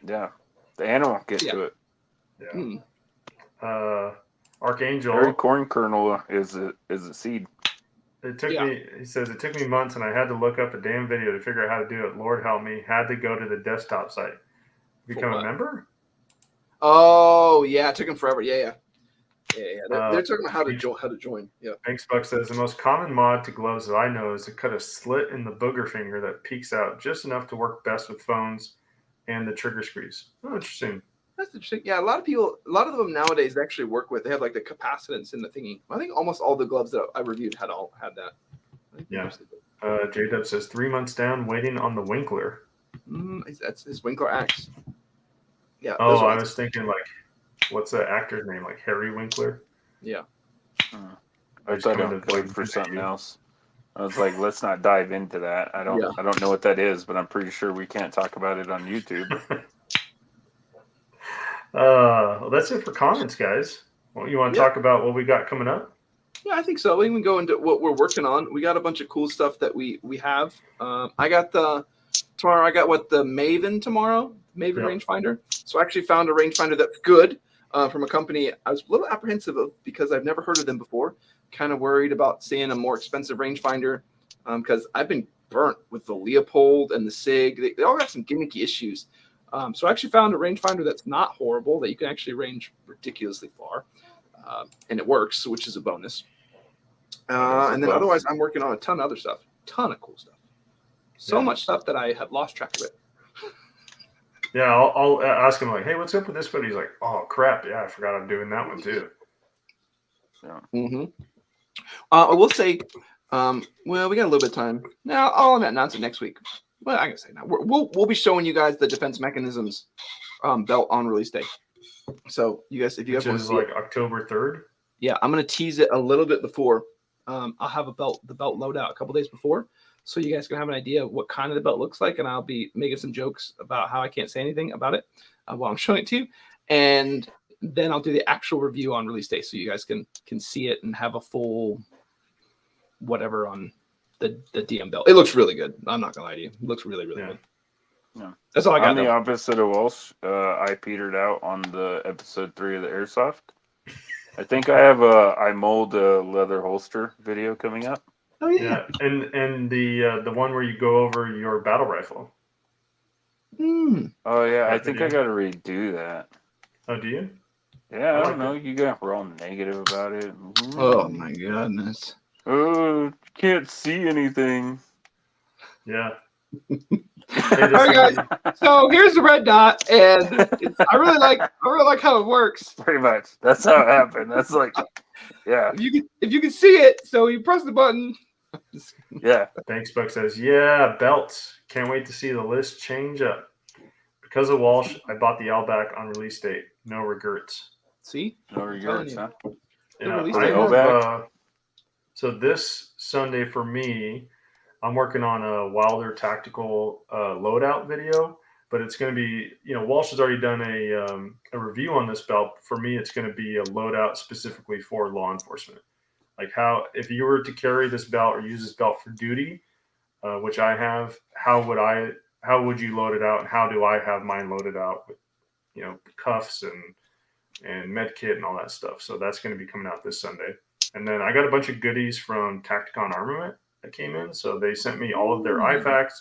Yeah, the animal gets to it. Yeah. Archangel. Every corn kernel is a seed. It took me. He says it took me months, and I had to look up a damn video to figure out how to do it. Lord help me. Had to go to the desktop site. Become a member? Oh yeah, it took him forever. Yeah. They're talking about how to join. Yeah. Banksbuck says the most common mod to gloves that I know is to cut a slit in the booger finger that peeks out just enough to work best with phones and the trigger squeeze. Oh, interesting. That's interesting. Yeah, a lot of them nowadays actually work with. They have like the capacitance in the thingy. I think almost all the gloves that I reviewed had that. Yeah. J-Dub says 3 months down, waiting on the Winkler. That's his Winkler axe. Yeah. Oh, I was thinking like, what's the actor's name? Like Harry Winkler? Yeah. I thought I waited for something else. I was like, let's not dive into that. I don't know what that is, but I'm pretty sure we can't talk about it on YouTube. Well, that's it for comments, guys. Well, you want to talk about what we got coming up? Yeah, I think so. We can go into what we're working on. We got a bunch of cool stuff that we have. I got the Maven tomorrow, rangefinder. So I actually found a rangefinder that's good from a company I was a little apprehensive of because I've never heard of them before. Kind of worried about seeing a more expensive rangefinder because I've been burnt with the Leopold and the SIG. They all got some gimmicky issues. So I actually found a rangefinder that's not horrible, that you can actually range ridiculously far. And it works, which is a bonus. And then otherwise, I'm working on a ton of other stuff. Ton of cool stuff. So much stuff that I have lost track of it. Yeah, I'll ask him like, hey, what's up with this? But he's like, oh crap, yeah, I forgot I'm doing that one too. Yeah. Mm-hmm. I will say, well, we got a little bit of time. Now I'll announce it next week. Well, I can say now we'll be showing you guys the defense mechanisms belt on release day. So you guys, if you guys want to see like it, October 3rd. yeah, I'm gonna tease it a little bit before. I'll have the belt loadout a couple days before, so you guys can have an idea of what kind of the belt looks like, and I'll be making some jokes about how I can't say anything about it while I'm showing it to you, and then I'll do the actual review on release day, so you guys can see it and have a full whatever on the DM belt. It looks really good. I'm not gonna lie to you. It looks really good. Yeah. That's all I got. I'm the opposite of Walsh. I petered out on the episode 3 of the Airsoft. I think I have I mold a leather holster video coming up. Oh yeah. And the one where you go over your battle rifle. Oh yeah, I think video. I got to redo that. Oh, do you? Yeah, I don't know. You guys were all negative about it. Oh my goodness. Oh, can't see anything. Yeah. All right, guys. So here's the red dot, and I really like how it works. Pretty much. That's how it happened. That's like, yeah. If you can see it, so you press the button. Yeah. Banksbuck says, yeah, belts. Can't wait to see the list change up. Because of Walsh, I bought the L-back on release date. No regrets. See? No regrets, huh? Yeah, so this Sunday for me, I'm working on a Wilder tactical loadout video, but it's going to be, Walsh has already done a review on this belt. For me, it's going to be a loadout specifically for law enforcement. Like how, if you were to carry this belt or use this belt for duty, which I have, how would you load it out, and how do I have mine loaded out with, cuffs and med kit and all that stuff. So that's going to be coming out this Sunday. And then I got a bunch of goodies from Tacticon Armament that came in. So they sent me all of their IFAKs.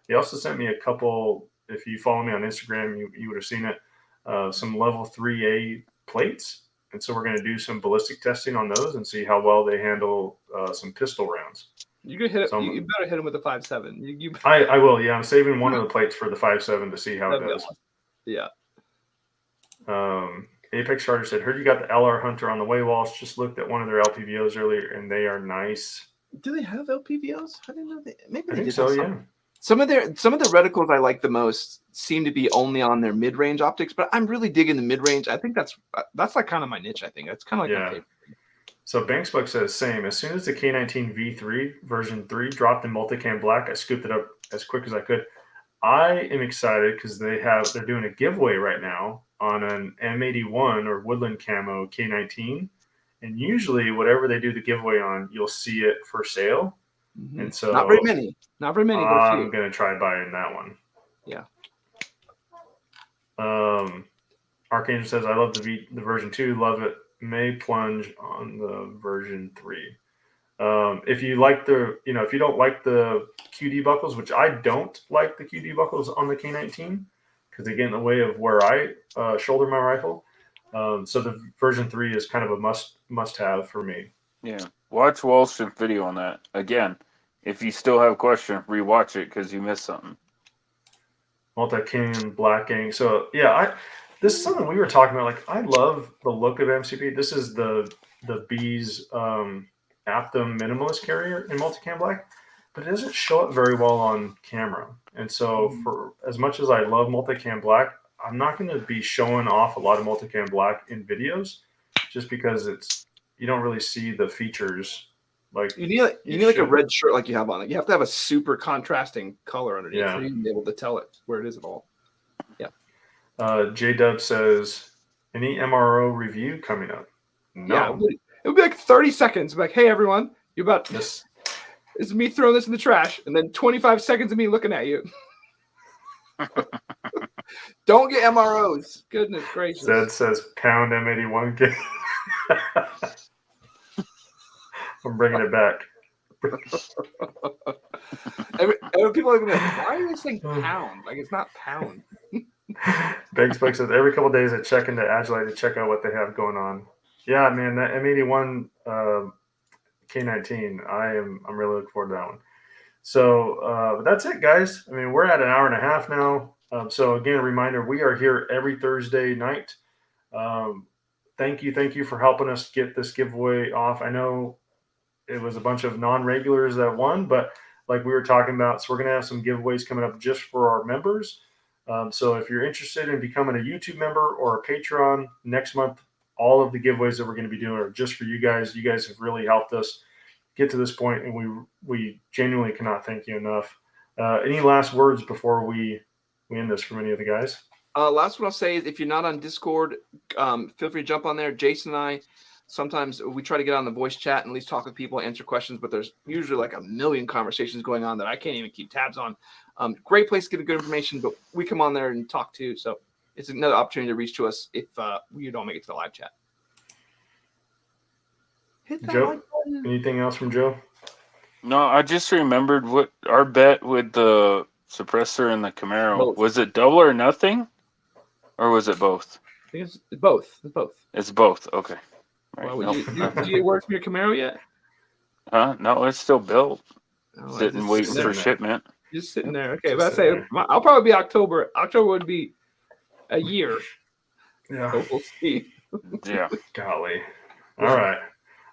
They also sent me a couple, if you follow me on Instagram, you would have seen it, some level 3A plates. And so we're going to do some ballistic testing on those and see how well they handle some pistol rounds. You could hit it. You better hit them with the 5.7. I will. Yeah, I'm saving one of the plates for the 5.7 to see how it does. Yeah. Apex Charter said, "Heard you got the LR Hunter on the way, Walsh. Just looked at one of their LPVOs earlier, and they are nice." Do they have LPVOs? I didn't know they. Maybe I they think did. So, yeah. Some of the reticles I like the most seem to be only on their mid-range optics, but I'm really digging the mid-range. I think that's like kind of my niche. I think that's kind of like my favorite. So Banksbuck says, same. As soon as the K19 V3 version 3 dropped in multicam black, I scooped it up as quick as I could. I am excited because they're doing a giveaway right now on an M81 or Woodland Camo K19. And usually whatever they do the giveaway on, you'll see it for sale. Mm-hmm. And so not very many, but I'm going to try buying that one. Yeah. Archangel says, I love the version 2, love it. May plunge on the version 3. If you like if you don't like the QD buckles, which I don't like the QD buckles on the K19 because they get in the way of where I shoulder my rifle. So the version 3 is kind of a must have for me. Yeah. Watch Walsh's video on that. Again, if you still have a question, rewatch it because you missed something. Multi-cam blacking. So yeah, this is something we were talking about. Like, I love the look of MCP. This is the Bees Aptum minimalist carrier in multicam black, but it doesn't show up very well on camera. And so for as much as I love multicam black, I'm not going to be showing off a lot of multicam black in videos just because you don't really see the features. Like you need like a red shirt like you have on it. You have to have a super contrasting color underneath for you to be able to tell it where it is at all. Yeah. J-Dub says, any MRO review coming up? No. Yeah, it would be like 30 seconds. Like, hey, everyone, you about this? This is me throwing this in the trash, and then 25 seconds of me looking at you. Don't get MROs. Goodness gracious. Zed says, pound M81. I'm bringing it back. People are going to be like, why are you saying pound? Like, it's not pound. Banksbuck says, every couple of days I check into Agilite to check out what they have going on. Yeah, man, that M81 K19, I'm really looking forward to that one. So but that's it, guys. I mean, we're at an hour and a half now. So again, a reminder, we are here every Thursday night. Thank you for helping us get this giveaway off. I know it was a bunch of non-regulars that won, but like we were talking about, so we're going to have some giveaways coming up just for our members. So if you're interested in becoming a YouTube member or a Patreon next month, all of the giveaways that we're going to be doing are just for you guys. You guys have really helped us get to this point, and we genuinely cannot thank you enough. Any last words before we end this from any of the guys? Last one I'll say is if you're not on Discord, feel free to jump on there. Jason and I, sometimes we try to get on the voice chat and at least talk with people, answer questions, but there's usually like a million conversations going on that I can't even keep tabs on. Great place to get good information, but we come on there and talk too. So it's another opportunity to reach to us if you don't make it to the live chat. Hit that Joe, like button. Anything else from Joe? No, I just remembered what our bet with the suppressor and the Camaro. Both. Was it double or nothing? Or was it both? I think it's both. It's both. It's both. Okay. Right. Well, Nope. do you work from your Camaro yet? Huh? No, it's still built. Oh, Sitting waiting for shipment. Just sitting there. Okay, but I say I'll probably be October. October would be a year. Yeah. So we'll see. Yeah. Golly. All right.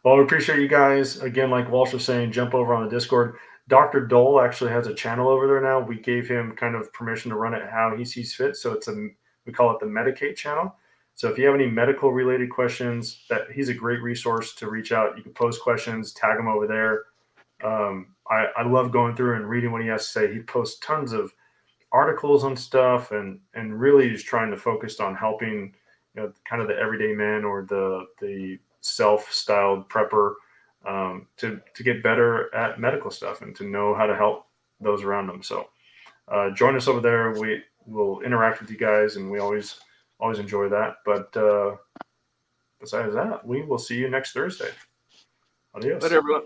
Well, we appreciate you guys. Again, like Walsh was saying, jump over on the Discord. Dr. Dole actually has a channel over there now. We gave him kind of permission to run it how he sees fit. So we call it the Medicate channel. So if you have any medical related questions, he's a great resource to reach out. You can post questions, tag him over there. I love going through and reading what he has to say. He posts tons of articles on stuff and really is trying to focus on helping, kind of the everyday man or the self-styled prepper to get better at medical stuff and to know how to help those around them. So join us over there. We will interact with you guys, and we always enjoy that. But besides that, we will see you next Thursday. Adios. Later, everyone.